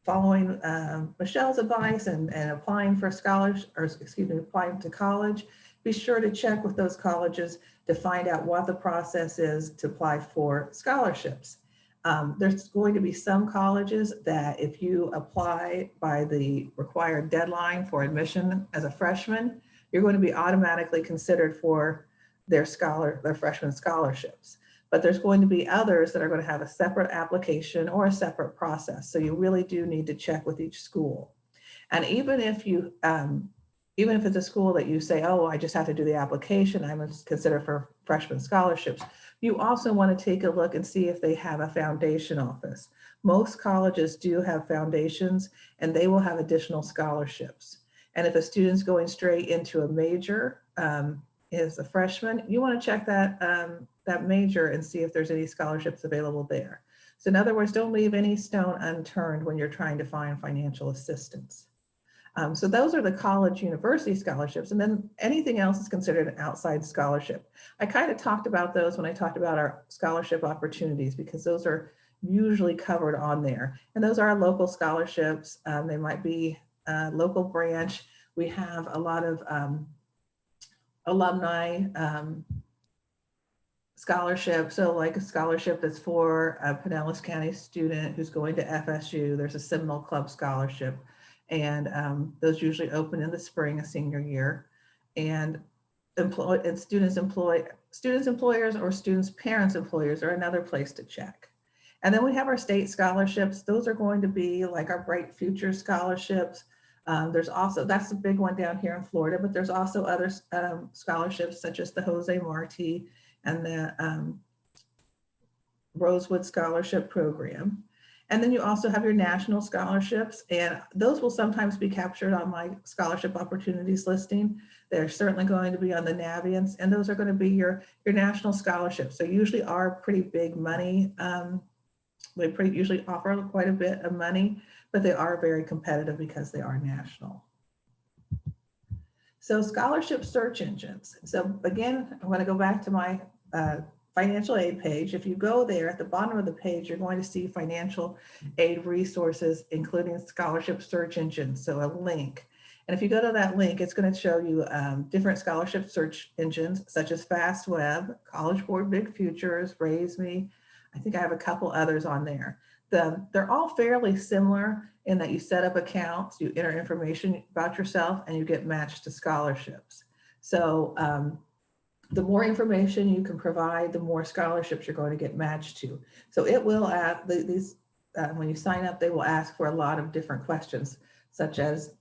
following Michelle's advice and applying for applying to college, be sure to check with those colleges to find out what the process is to apply for scholarships. There's going to be some colleges that if you apply by the required deadline for admission as a freshman, you're going to be automatically considered for their freshman scholarships. But there's going to be others that are going to have a separate application or a separate process. So you really do need to check with each school. And even if it's a school that you say, oh, I just have to do the application, I'm considered for freshman scholarships, you also want to take a look and see if they have a foundation office. Most colleges do have foundations, and they will have additional scholarships. And if a student's going straight into a major as a freshman, you want to check that major and see if there's any scholarships available there. So in other words, don't leave any stone unturned when you're trying to find financial assistance. So those are the college university scholarships, and then anything else is considered an outside scholarship. I kind of talked about those when I talked about our scholarship opportunities, because those are usually covered on there. And those are local scholarships. They might be a local branch. We have a lot of alumni scholarship. So like a scholarship that's for a Pinellas County student who's going to FSU, there's a Seminole Club scholarship. And those usually open in the spring of senior year. And students' employers or students' parents' employers are another place to check. And then we have our state scholarships. Those are going to be like our Bright Future scholarships. There's also, that's the big one down here in Florida, but there's also other scholarships such as the Jose Marti and the Rosewood Scholarship Program. And then you also have your national scholarships, and those will sometimes be captured on my scholarship opportunities listing. They're certainly going to be on the Naviance, and those are going to be your national scholarships. So usually are pretty big money. They usually offer quite a bit of money, but they are very competitive because they are national. So scholarship search engines. So again, I'm going to go back to my financial aid page. If you go there at the bottom of the page, you're going to see financial aid resources, including scholarship search engines. So a link. And if you go to that link, it's going to show you different scholarship search engines such as FastWeb, College Board Big Futures, RaiseMe. I think I have a couple others on there. They're all fairly similar in that you set up accounts, you enter information about yourself, and you get matched to scholarships. So the more information you can provide, the more scholarships you're going to get matched to. So it will ask when you sign up, they will ask for a lot of different questions, such as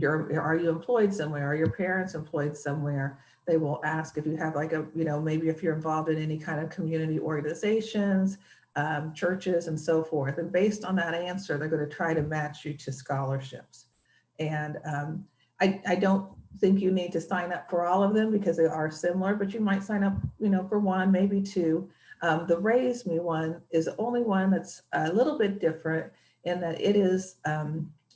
are you employed somewhere? Are your parents employed somewhere? They will ask if you have like maybe if you're involved in any kind of community organizations, churches, and so forth. And based on that answer, they're going to try to match you to scholarships. And I don't think you need to sign up for all of them because they are similar, but you might sign up, for one, maybe two. The RaiseMe one is the only one that's a little bit different in that it is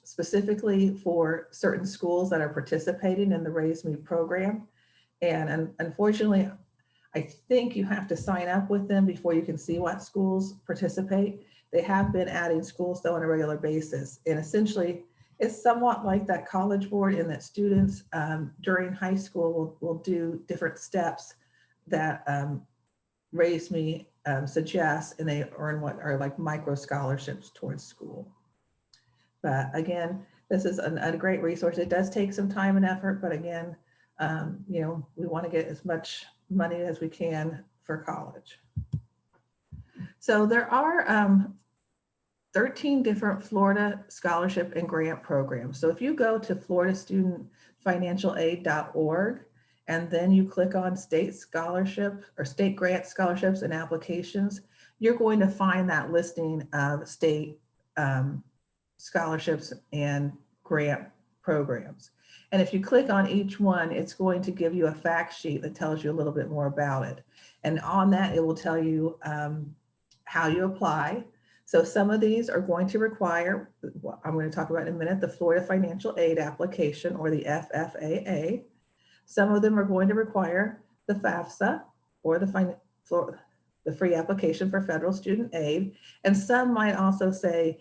specifically for certain schools that are participating in the RaiseMe program. And unfortunately, I think you have to sign up with them before you can see what schools participate. They have been adding schools though on a regular basis. And essentially, it's somewhat like that College Board in that students during high school will do different steps that RaiseMe suggests, and they earn what are like micro scholarships towards school. But again, this is a great resource. It does take some time and effort, but again, we want to get as much money as we can for college. So there are 13 different Florida scholarship and grant programs. So if you go to floridastudentfinancialaid.org and then you click on state scholarship or state grant scholarships and applications, you're going to find that listing of state scholarships and grant programs. And if you click on each one, it's going to give you a fact sheet that tells you a little bit more about it. And on that, it will tell you how you apply. So some of these are going to require, I'm going to talk about in a minute, the Florida Financial Aid Application, or the FFAA. Some of them are going to require the FAFSA, or the Free Application for Federal Student Aid. And some might also say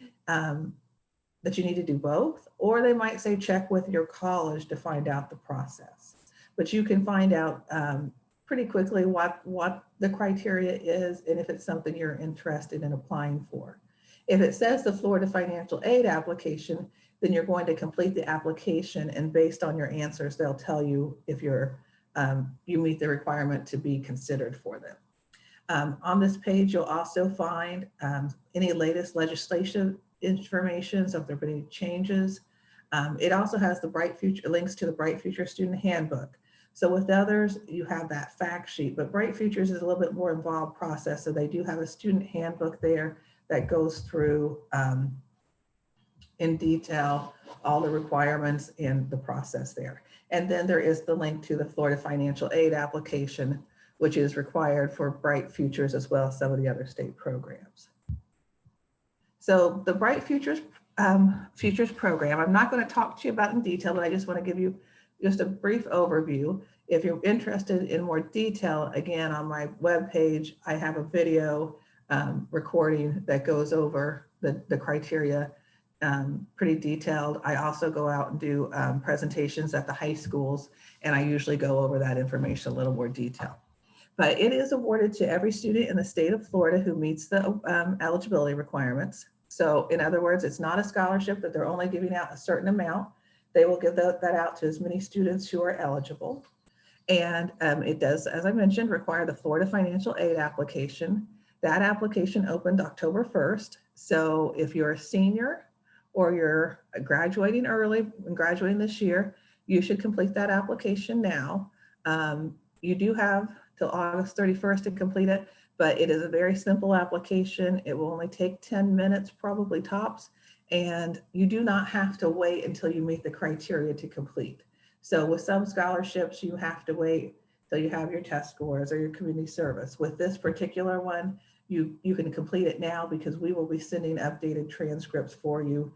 that you need to do both, or they might say check with your college to find out the process. But you can find out pretty quickly what the criteria is and if it's something you're interested in applying for. If it says the Florida Financial Aid Application, then you're going to complete the application, and based on your answers, they'll tell you if you meet the requirement to be considered for them. On this page, you'll also find any latest legislation information, so if there have been any changes. It also has the Bright Future links to the Bright Future Student Handbook. So with others, you have that fact sheet, but Bright Futures is a little bit more involved process. So they do have a student handbook there that goes through in detail all the requirements in the process there. And then there is the link to the Florida Financial Aid Application, which is required for Bright Futures as well as some of the other state programs. So the Bright Futures Futures program. I'm not going to talk to you about in detail, but I just want to give you just a brief overview. If you're interested in more detail, again, on my webpage, I have a video recording that goes over the criteria pretty detailed. I also go out and do presentations at the high schools, and I usually go over that information a little more detail. But it is awarded to every student in the state of Florida who meets the eligibility requirements. So in other words, it's not a scholarship that they're only giving out a certain amount. They will give that out to as many students who are eligible. And it does, as I mentioned, require the Florida financial aid application. That application opened October 1st. So if you're a senior or you're graduating early and graduating this year, you should complete that application now. You do have till August 31st to complete it, but it is a very simple application. It will only take 10 minutes, probably tops, and you do not have to wait until you meet the criteria to complete. So with some scholarships, you have to wait till you have your test scores or your community service. With this particular one, you can complete it now because we will be sending updated transcripts for you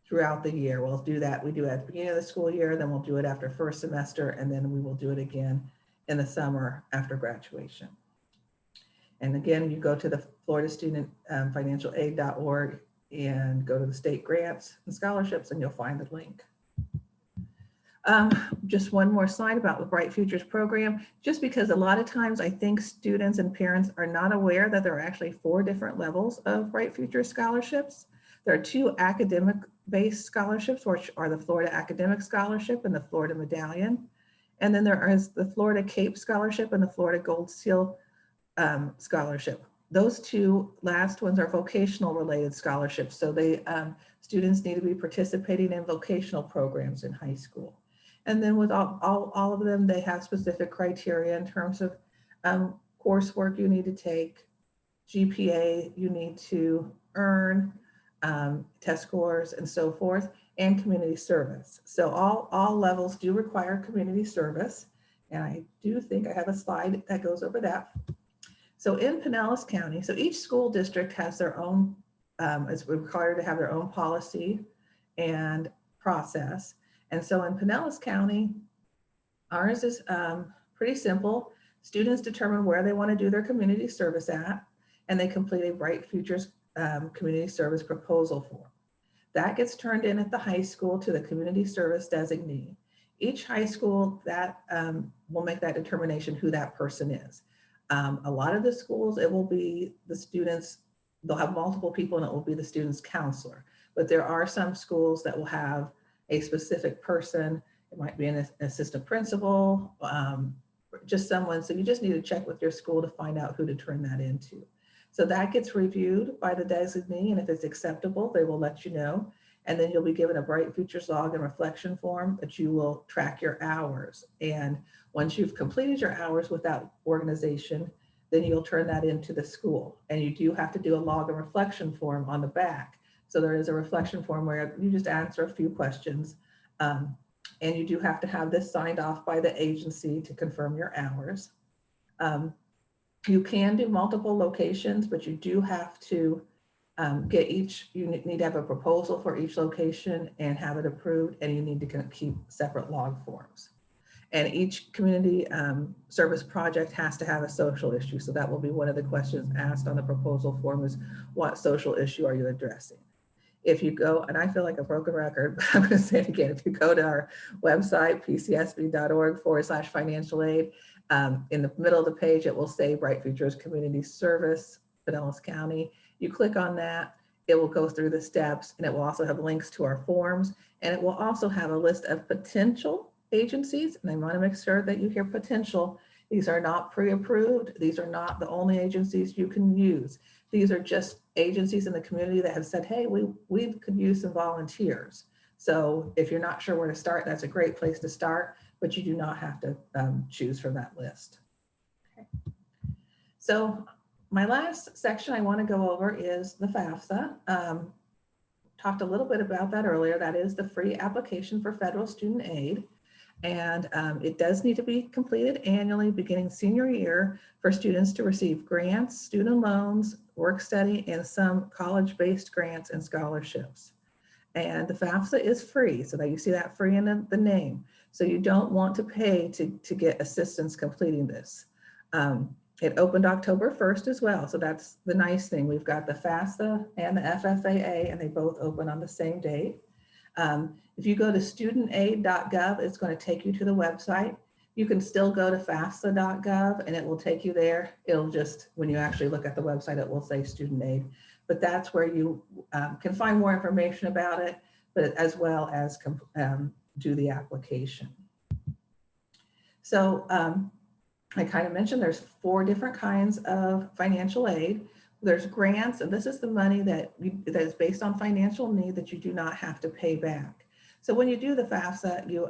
throughout the year. We'll do that. We do it at the beginning of the school year, then we'll do it after first semester, and then we will do it again in the summer after graduation. And again, you go to the Florida Student Financial Aid.org and go to the state grants and scholarships, and you'll find the link. Just one more slide about the Bright Futures program, just because a lot of times I think students and parents are not aware that there are actually 4 different levels of Bright Futures scholarships. There are 2 academic-based scholarships, which are the Florida Academic Scholarship and the Florida Medallion. And then there is the Florida CAPE Scholarship and the Florida Gold Seal Scholarship. Those 2 last ones are vocational related scholarships. So they students need to be participating in vocational programs in high school. And then with all of them, they have specific criteria in terms of coursework you need to take, GPA you need to earn, test scores and so forth, and community service. So all levels do require community service. And I do think I have a slide that goes over that. So in Pinellas County, so each school district has their own, it's required to have their own policy and process. And so in Pinellas County, ours is pretty simple. Students determine where they want to do their community service at, and they complete a Bright Futures community service proposal form. That gets turned in at the high school to the community service designee. Each high school that will make that determination who that person is. A lot of the schools, it will be the students, they'll have multiple people and it will be the student's counselor. But there are some schools that will have a specific person. It might be an assistant principal, just someone. So you just need to check with your school to find out who to turn that into. So that gets reviewed by the designee, and if it's acceptable, they will let you know. And then you'll be given a Bright Futures log and reflection form that you will track your hours. And once you've completed your hours with that organization, then you'll turn that into the school. And you do have to do a log and reflection form on the back. So there is a reflection form where you just answer a few questions. And you do have to have this signed off by the agency to confirm your hours. You can do multiple locations, but you do have to get each, you need to have a proposal for each location and have it approved, and you need to keep separate log forms. And each community service project has to have a social issue. So that will be one of the questions asked on the proposal form is, what social issue are you addressing? If you go, and I feel like a broken record, but I'm going to say it again, if you go to our website, pcsb.org/financial aid, in the middle of the page, it will say Bright Futures Community Service, Pinellas County. You click on that, it will go through the steps, and it will also have links to our forms, and it will also have a list of potential agencies. And I want to make sure that you hear potential. These are not pre-approved. These are not the only agencies you can use. These are just agencies in the community that have said, hey, we could use some volunteers. So if you're not sure where to start, that's a great place to start, but you do not have to choose from that list. Okay. So my last section I want to go over is the FAFSA. Talked a little bit about that earlier. That is the free application for federal student aid. And it does need to be completed annually beginning senior year for students to receive grants, student loans, work study, and some college-based grants and scholarships. And the FAFSA is free. So that you see that free in the name. So you don't want to pay to get assistance completing this. It opened October 1st as well. So that's the nice thing. We've got the FAFSA and the FFAA, and they both open on the same date. If you go to studentaid.gov, it's going to take you to the website. You can still go to FAFSA.gov and it will take you there. It'll just, when you actually look at the website, it will say student aid. But that's where you can find more information about it, but as well as do the application. So I kind of mentioned there's 4 different kinds of financial aid. There's grants, and this is the money that is based on financial need that you do not have to pay back. So when you do the FAFSA, you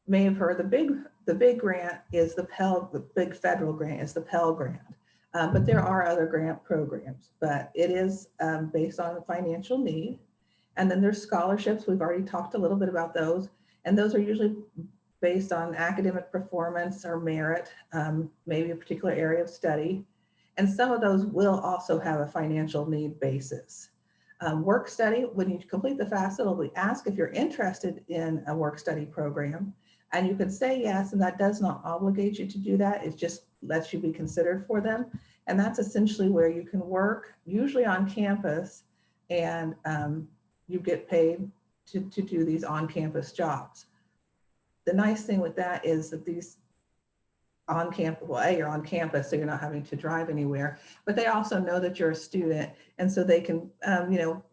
may have heard the big grant is the Pell, the big federal grant is the Pell Grant. But there are other grant programs, but it is based on financial need. And then there's scholarships. We've already talked a little bit about those. And those are usually based on academic performance or merit, maybe a particular area of study. And some of those will also have a financial need basis. Work study, when you complete the FAFSA, it'll be asked if you're interested in a work study program. And you can say yes, and that does not obligate you to do that. It just lets you be considered for them. And that's essentially where you can work, usually on campus, and you get paid to do these on-campus jobs. The nice thing with that is that these on campus, well, you're on campus, so you're not having to drive anywhere, but they also know that you're a student. And so they can,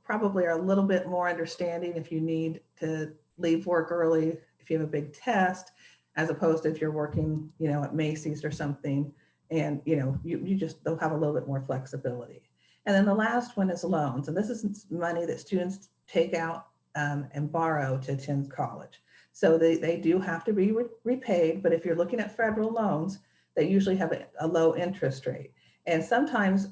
probably are a little bit more understanding if you need to leave work early, if you have a big test, as opposed to if you're working, at Macy's or something, and, they'll have a little bit more flexibility. And then the last one is loans. And this is money that students take out and borrow to attend college. So they do have to be repaid, but if you're looking at federal loans, they usually have a low interest rate. And sometimes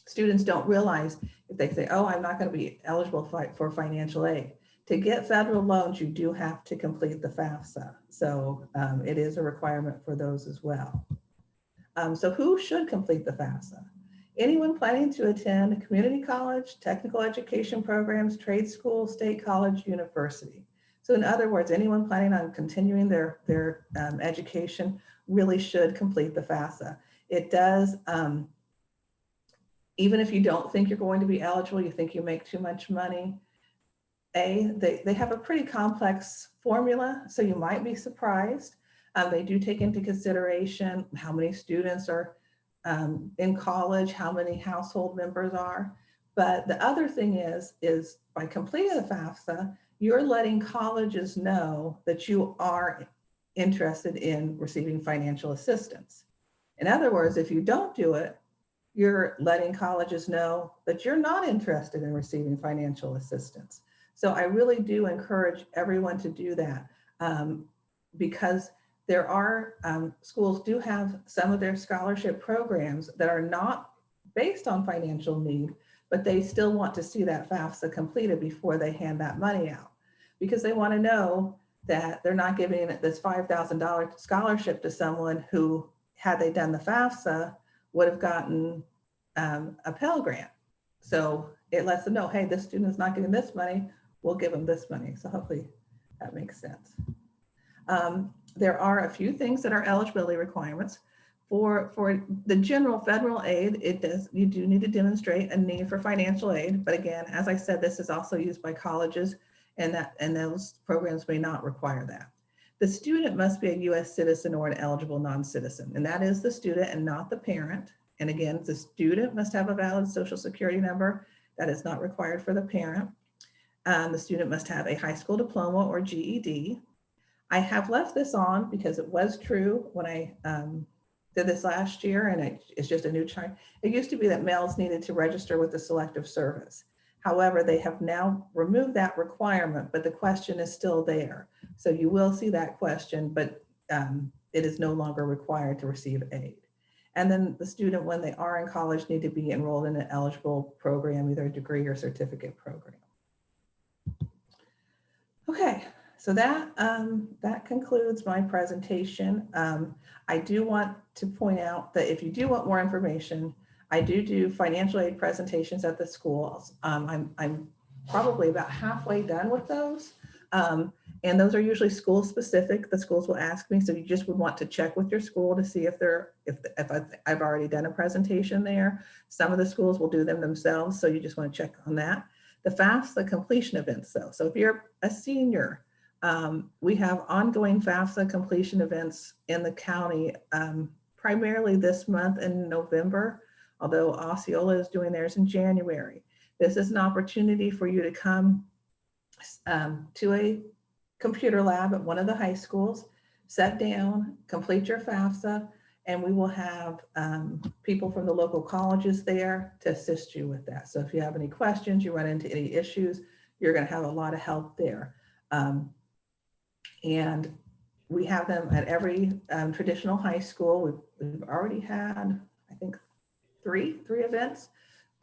students don't realize, if they say, oh, I'm not going to be eligible for financial aid. To get federal loans, you do have to complete the FAFSA. So it is a requirement for those as well. So who should complete the FAFSA? Anyone planning to attend a community college, technical education programs, trade school, state college, university. So in other words, anyone planning on continuing their education really should complete the FAFSA. It does, even if you don't think you're going to be eligible, you think you make too much money, they have a pretty complex formula, so you might be surprised. They do take into consideration how many students are in college, how many household members are. But the other thing is by completing the FAFSA, you're letting colleges know that you are interested in receiving financial assistance. In other words, if you don't do it, you're letting colleges know that you're not interested in receiving financial assistance. So I really do encourage everyone to do that because there are, schools do have some of their scholarship programs that are not based on financial need, but they still want to see that FAFSA completed before they hand that money out, because they want to know that they're not giving this $5,000 scholarship to someone who, had they done the FAFSA, would have gotten a Pell Grant. So it lets them know, hey, this student is not getting this money, we'll give them this money. So hopefully that makes sense. There are a few things that are eligibility requirements. For the general federal aid, you do need to demonstrate a need for financial aid. But again, as I said, this is also used by colleges, and those programs may not require that. The student must be a US citizen or an eligible non-citizen, and that is the student and not the parent. And again, the student must have a valid social security number. That is not required for the parent. The student must have a high school diploma or GED. I have left this on because it was true when I did this last year, and it's just a new chart. It used to be that males needed to register with the Selective Service. However, they have now removed that requirement, but the question is still there. So you will see that question, but it is no longer required to receive aid. And then the student, when they are in college, need to be enrolled in an eligible program, either a degree or certificate program. Okay, So that concludes my presentation. I do want to point out that if you do want more information, I do financial aid presentations at the schools. I'm probably about halfway done with those. And those are usually school specific. The schools will ask me, so you just would want to check with your school to see if I've already done a presentation there. Some of the schools will do them themselves, so you just want to check on that. The FAFSA completion events though. So if you're a senior, we have ongoing FAFSA completion events in the county, primarily this month in November, although Osceola is doing theirs in January. This is an opportunity for you to come to a computer lab at one of the high schools, sit down, complete your FAFSA, and we will have people from the local colleges there to assist you with that. So if you have any questions, you run into any issues, you're going to have a lot of help there. And we have them at every traditional high school. We've already had, I think, three events.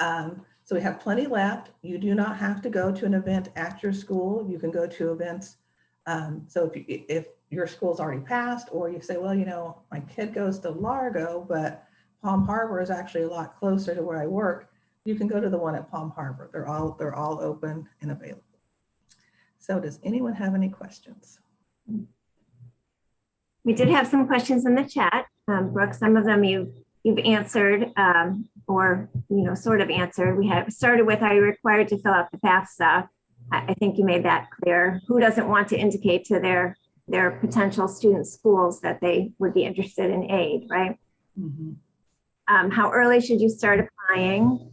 So we have plenty left. You do not have to go to an event at your school. You can go to events. So if your school's already passed, or you say, well, you know, my kid goes to Largo, but Palm Harbor is actually a lot closer to where I work, you can go to the one at Palm Harbor. They're all open and available. So does anyone have any questions? We did have some questions in the chat. Brooke, some of them you've answered, or sort of answered. We have started with, are you required to fill out the FAFSA? I think you made that clear. Who doesn't want to indicate to their potential student schools that they would be interested in aid, right? Mm-hmm. How early should you start applying?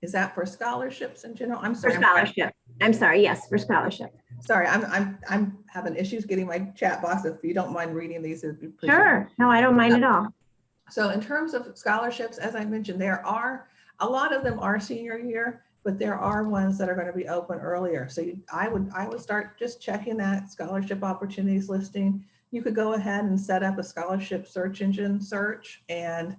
Is that for scholarships in general? I'm sorry. For scholarship. I'm sorry. Yes, for scholarship. Sorry, I'm having issues getting my chat box. If you don't mind reading these, it'd be appreciated. Sure. No, I don't mind at all. So in terms of scholarships, as I mentioned, there are a lot of them are senior year, but there are ones that are going to be open earlier. So I would start just checking that scholarship opportunities listing. You could go ahead and set up a scholarship search engine search and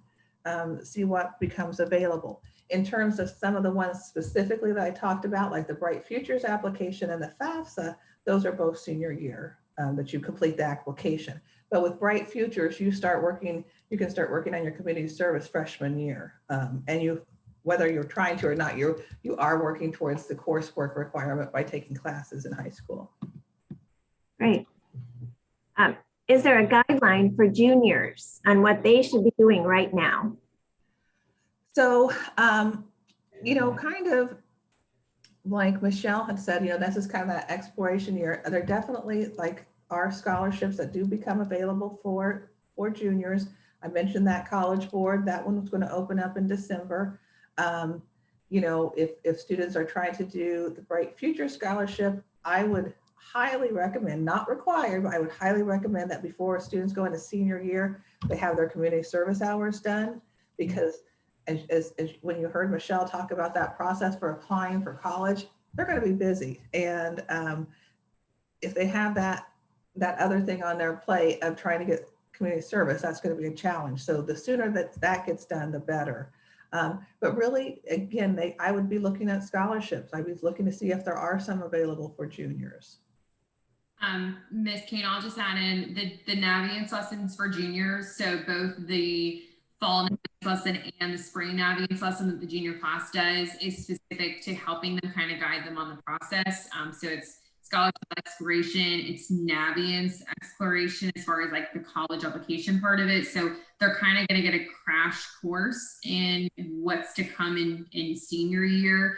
see what becomes available. In terms of some of the ones specifically that I talked about, like the Bright Futures application and the FAFSA, those are both senior year that you complete the application. But with Bright Futures, you can start working on your community service freshman year. And whether you're trying to or not, you are working towards the coursework requirement by taking classes in high school. Great. Is there a guideline for juniors on what they should be doing right now? So, kind of like Michelle had said, this is kind of that exploration year. There definitely are scholarships that do become available for juniors. I mentioned that College Board, that one was going to open up in December. If students are trying to do the Bright Future Scholarship, I would highly recommend, not required, but I would highly recommend that before students go into senior year, they have their community service hours done, because as when you heard Michelle talk about that process for applying for college, they're going to be busy. And if they have that other thing on their plate of trying to get community service, that's going to be a challenge. So the sooner that gets done, the better. But really, again, I would be looking at scholarships. I was looking to see if there are some available for juniors. Ms. Kane, I'll just add in the Naviance lessons for juniors. So both the fall Naviance lesson and the spring Naviance lesson that the junior class does is specific to helping them kind of guide them on the process. So it's scholarship exploration, it's Naviance exploration as far as the college application part of it. So they're kind of going to get a crash course in what's to come in senior year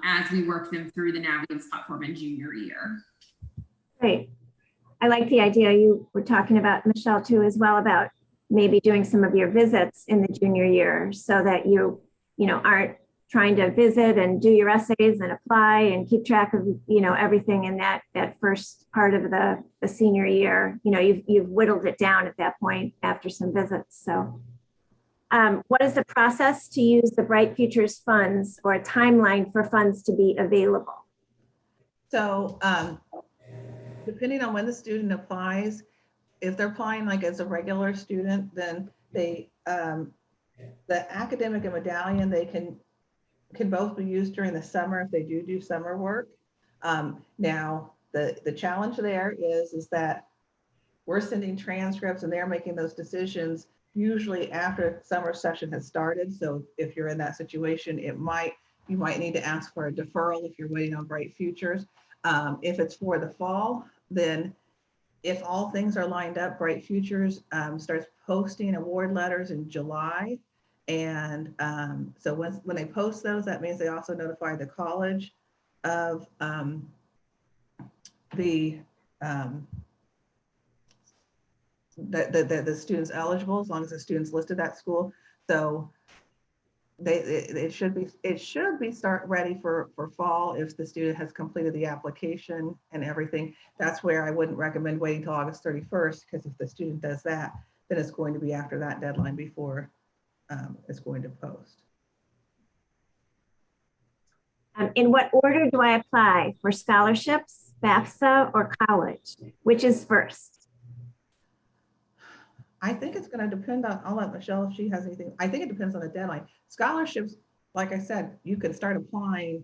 as we work them through the Naviance platform in junior year. Great. I like the idea you were talking about, Michelle, too, as well, about maybe doing some of your visits in the junior year so that you aren't trying to visit and do your essays and apply and keep track of, everything in that first part of the senior year. You've whittled it down at that point after some visits. So what is the process to use the Bright Futures funds, or a timeline for funds to be available? So depending on when the student applies, if they're applying as a regular student, then they the academic and medallion, they can both be used during the summer if they do summer work. Now, The challenge there is that we're sending transcripts and they're making those decisions usually after summer session has started. So if you're in that situation, you might need to ask for a deferral if you're waiting on Bright Futures. If it's for the fall, then if all things are lined up, Bright Futures starts posting award letters in July. And so when they post those, that means they also notify the college of the student's eligible, as long as the student's listed at school. So it should be start ready for fall if the student has completed the application and everything. That's where I wouldn't recommend waiting till August 31st, because if the student does that, then it's going to be after that deadline before it's going to post. In what order do I apply for scholarships, FAFSA, or college? Which is first? I think it's going to depend on, I'll let Michelle if she has anything. I think it depends on the deadline. Scholarships, like I said, you can start applying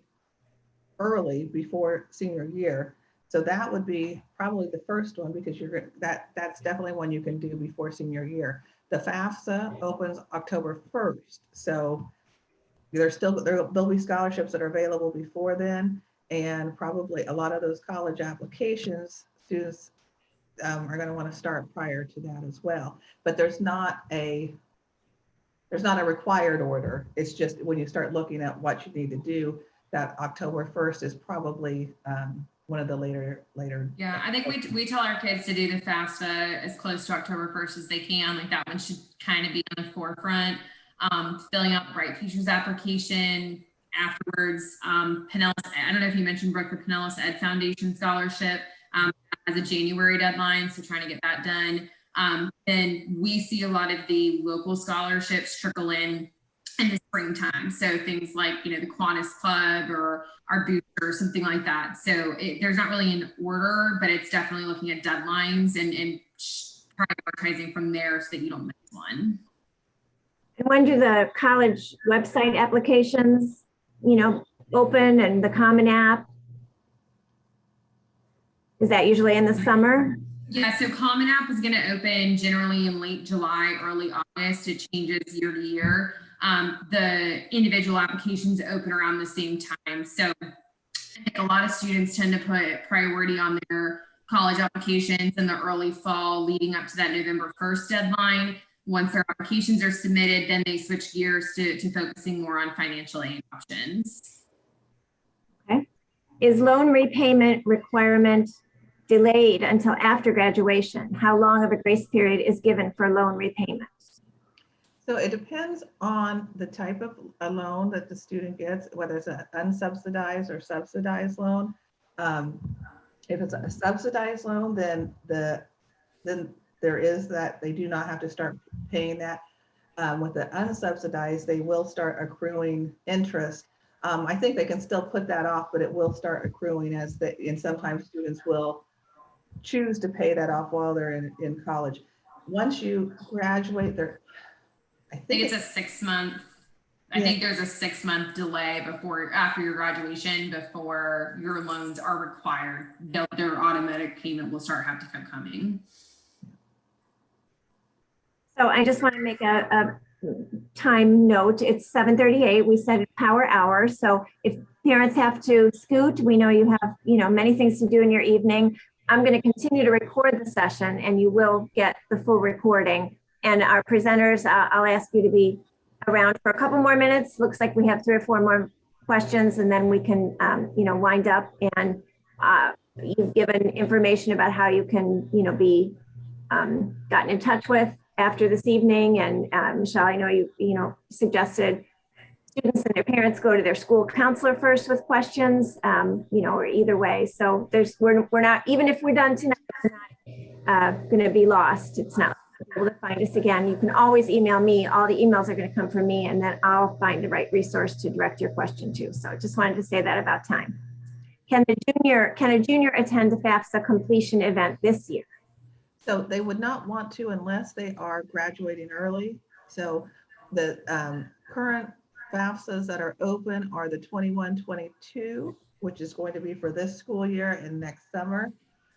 early before senior year. So that would be probably the first one, because that's definitely one you can do before senior year. The FAFSA opens October 1st. So there'll be scholarships that are available before then. And probably a lot of those college applications, students are going to want to start prior to that as well. But there's not a required order. It's just when you start looking at what you need to do, that October 1st is probably one of the later. Yeah, I think we tell our kids to do the FAFSA as close to October 1st as they can. Like that one should kind of be on the forefront. Filling out the Bright Futures application afterwards. Pinellas, I don't know if you mentioned, Brooke, the Pinellas Ed Foundation Scholarship has a January deadline, so trying to get that done. Then we see a lot of the local scholarships trickle in the springtime. So things like, the Kiwanis Club or our booster or something like that. So there's not really an order, but it's definitely looking at deadlines and prioritizing from there so that you don't miss one. And when do the college website applications, open, and the Common App? Is that usually in the summer? Yeah, so Common App is going to open generally in late July, early August. It changes year to year. The individual applications open around the same time. So I think a lot of students tend to put priority on their college applications in the early fall leading up to that November 1st deadline. Once their applications are submitted, then they switch gears to focusing more on financial aid options. Okay. Is loan repayment requirement delayed until after graduation? How long of a grace period is given for loan repayment? So it depends on the type of a loan that the student gets, whether it's an unsubsidized or subsidized loan. If it's a subsidized loan, then there is that they do not have to start paying that. With the unsubsidized, they will start accruing interest. I think they can still put that off, but it will start accruing and sometimes students will choose to pay that off while they're in college. Once you graduate, I think it's a 6 month. I think there's a 6 month delay after your graduation before your loans are required. Their automatic payment will start coming. So I just want to make a time note. It's 7:38. We said power hour. So if parents have to scoot, we know you have, many things to do in your evening. I'm going to continue to record the session and you will get the full recording. And our presenters, I'll ask you to be around for a couple more minutes. Looks like we have 3 or 4 more questions and then we can, wind up. And you've given information about how you can, be gotten in touch with after this evening. And Michelle, I know you suggested students and their parents go to their school counselor first with questions, or either way. So we're not, even if we're done tonight, we're not going to be lost. It's not able to find us again. You can always email me. All the emails are going to come from me, and then I'll find the right resource to direct your question to. So just wanted to say that about time. Can a junior attend the FAFSA completion event this year? So they would not want to unless they are graduating early. So the current FAFSAs that are open are the 21-22 which is going to be for this school year and next summer.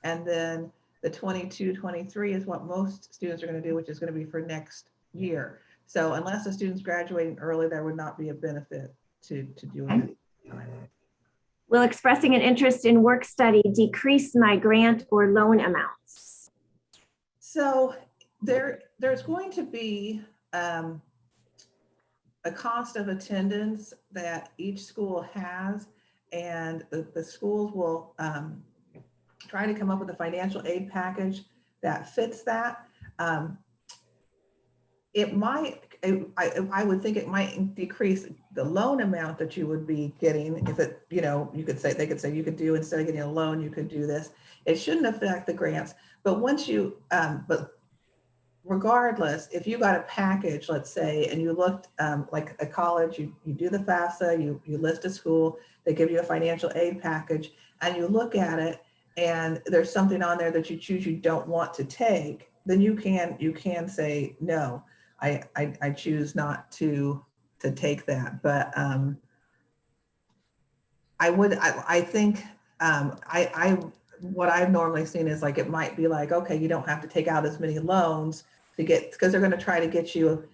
And then the 22-23 is what most students are going to do, which is going to be for next year. So unless the student's graduating early, there would not be a benefit to doing it. Will expressing an interest in work study decrease my grant or loan amounts? So there's going to be a cost of attendance that each school has, and the schools will try to come up with a financial aid package that fits that. It might, I would think it might decrease the loan amount that you would be getting if it, you could say, they could say you could do, instead of getting a loan, you could do this. It shouldn't affect the grants, but once you, but regardless, if you got a package, let's say, and you looked like a college, you do the FAFSA, you list a school, they give you a financial aid package, and you look at it, and there's something on there that you choose you don't want to take, then you can say, no, I choose not to take that. But I think what I've normally seen is like, it might be like, okay, you don't have to take out as many loans to get, because they're going to try to get you,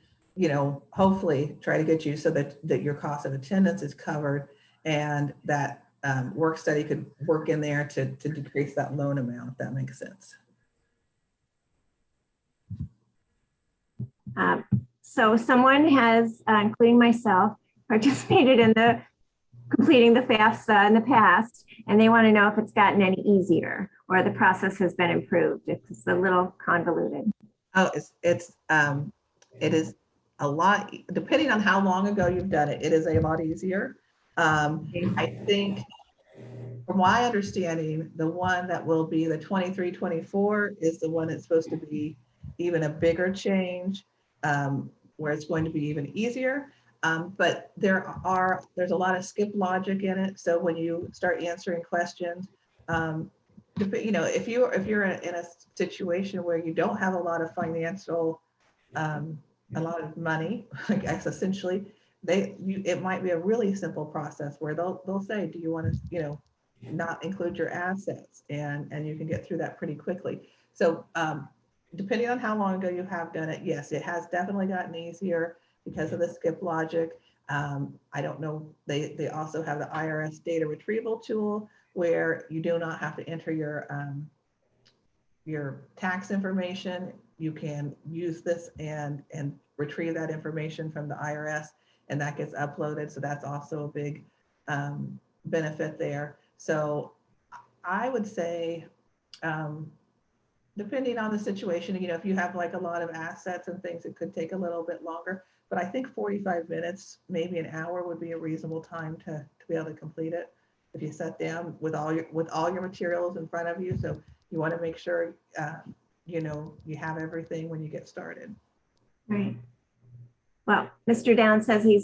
hopefully try to get you so that your cost of attendance is covered, and that work study could work in there to decrease that loan amount, if that makes sense. So someone has, including myself, participated in completing the FAFSA in the past, and they want to know if it's gotten any easier or the process has been improved. It's a little convoluted. Oh, it is a lot, depending on how long ago you've done it, it is a lot easier. I think from my understanding, the one that will be the 23-24 is the one that's supposed to be even a bigger change, where it's going to be even easier. But there's a lot of skip logic in it. So when you start answering questions, if you're in a situation where you don't have a lot of financial, a lot of money, I guess essentially, it might be a really simple process where they'll say, do you want to, not include your assets, and you can get through that pretty quickly. So depending on how long ago you have done it, yes, it has definitely gotten easier because of the skip logic. I don't know, they also have the IRS data retrieval tool where you do not have to enter your tax information. You can use this and retrieve that information from the IRS, and that gets uploaded. So that's also a big benefit there. So I would say, depending on the situation, if you have like a lot of assets and things, it could take a little bit longer, but I think 45 minutes, maybe an hour would be a reasonable time to be able to complete it. If you sat down with all your materials in front of you. So you want to make sure, you have everything when you get started. Right. Well, Mr. Down says he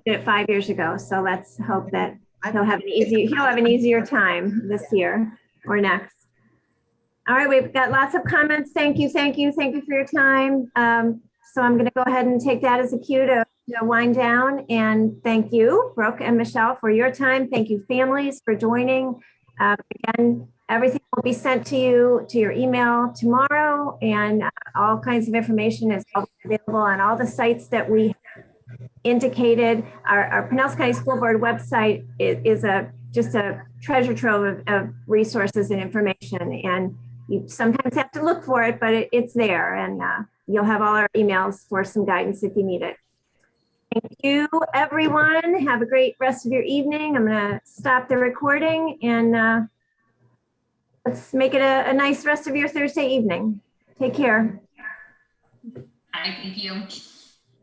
did it 5 years ago. So let's hope that he'll have an easier time this year or next. All right, we've got lots of comments. Thank you for your time. So I'm going to go ahead and take that as a cue to wind down. And thank you, Brooke and Michelle, for your time. Thank you, families, for joining. Again, everything will be sent to you to your email tomorrow, and all kinds of information is available on all the sites that we indicated. Our Pinellas County School Board website is just a treasure trove of resources and information, and you sometimes have to look for it, but it's there, and you'll have all our emails for some guidance if you need it. Thank you, everyone. Have a great rest of your evening. I'm going to stop the recording, and let's make it a nice rest of your Thursday evening. Take care. Hi, thank you.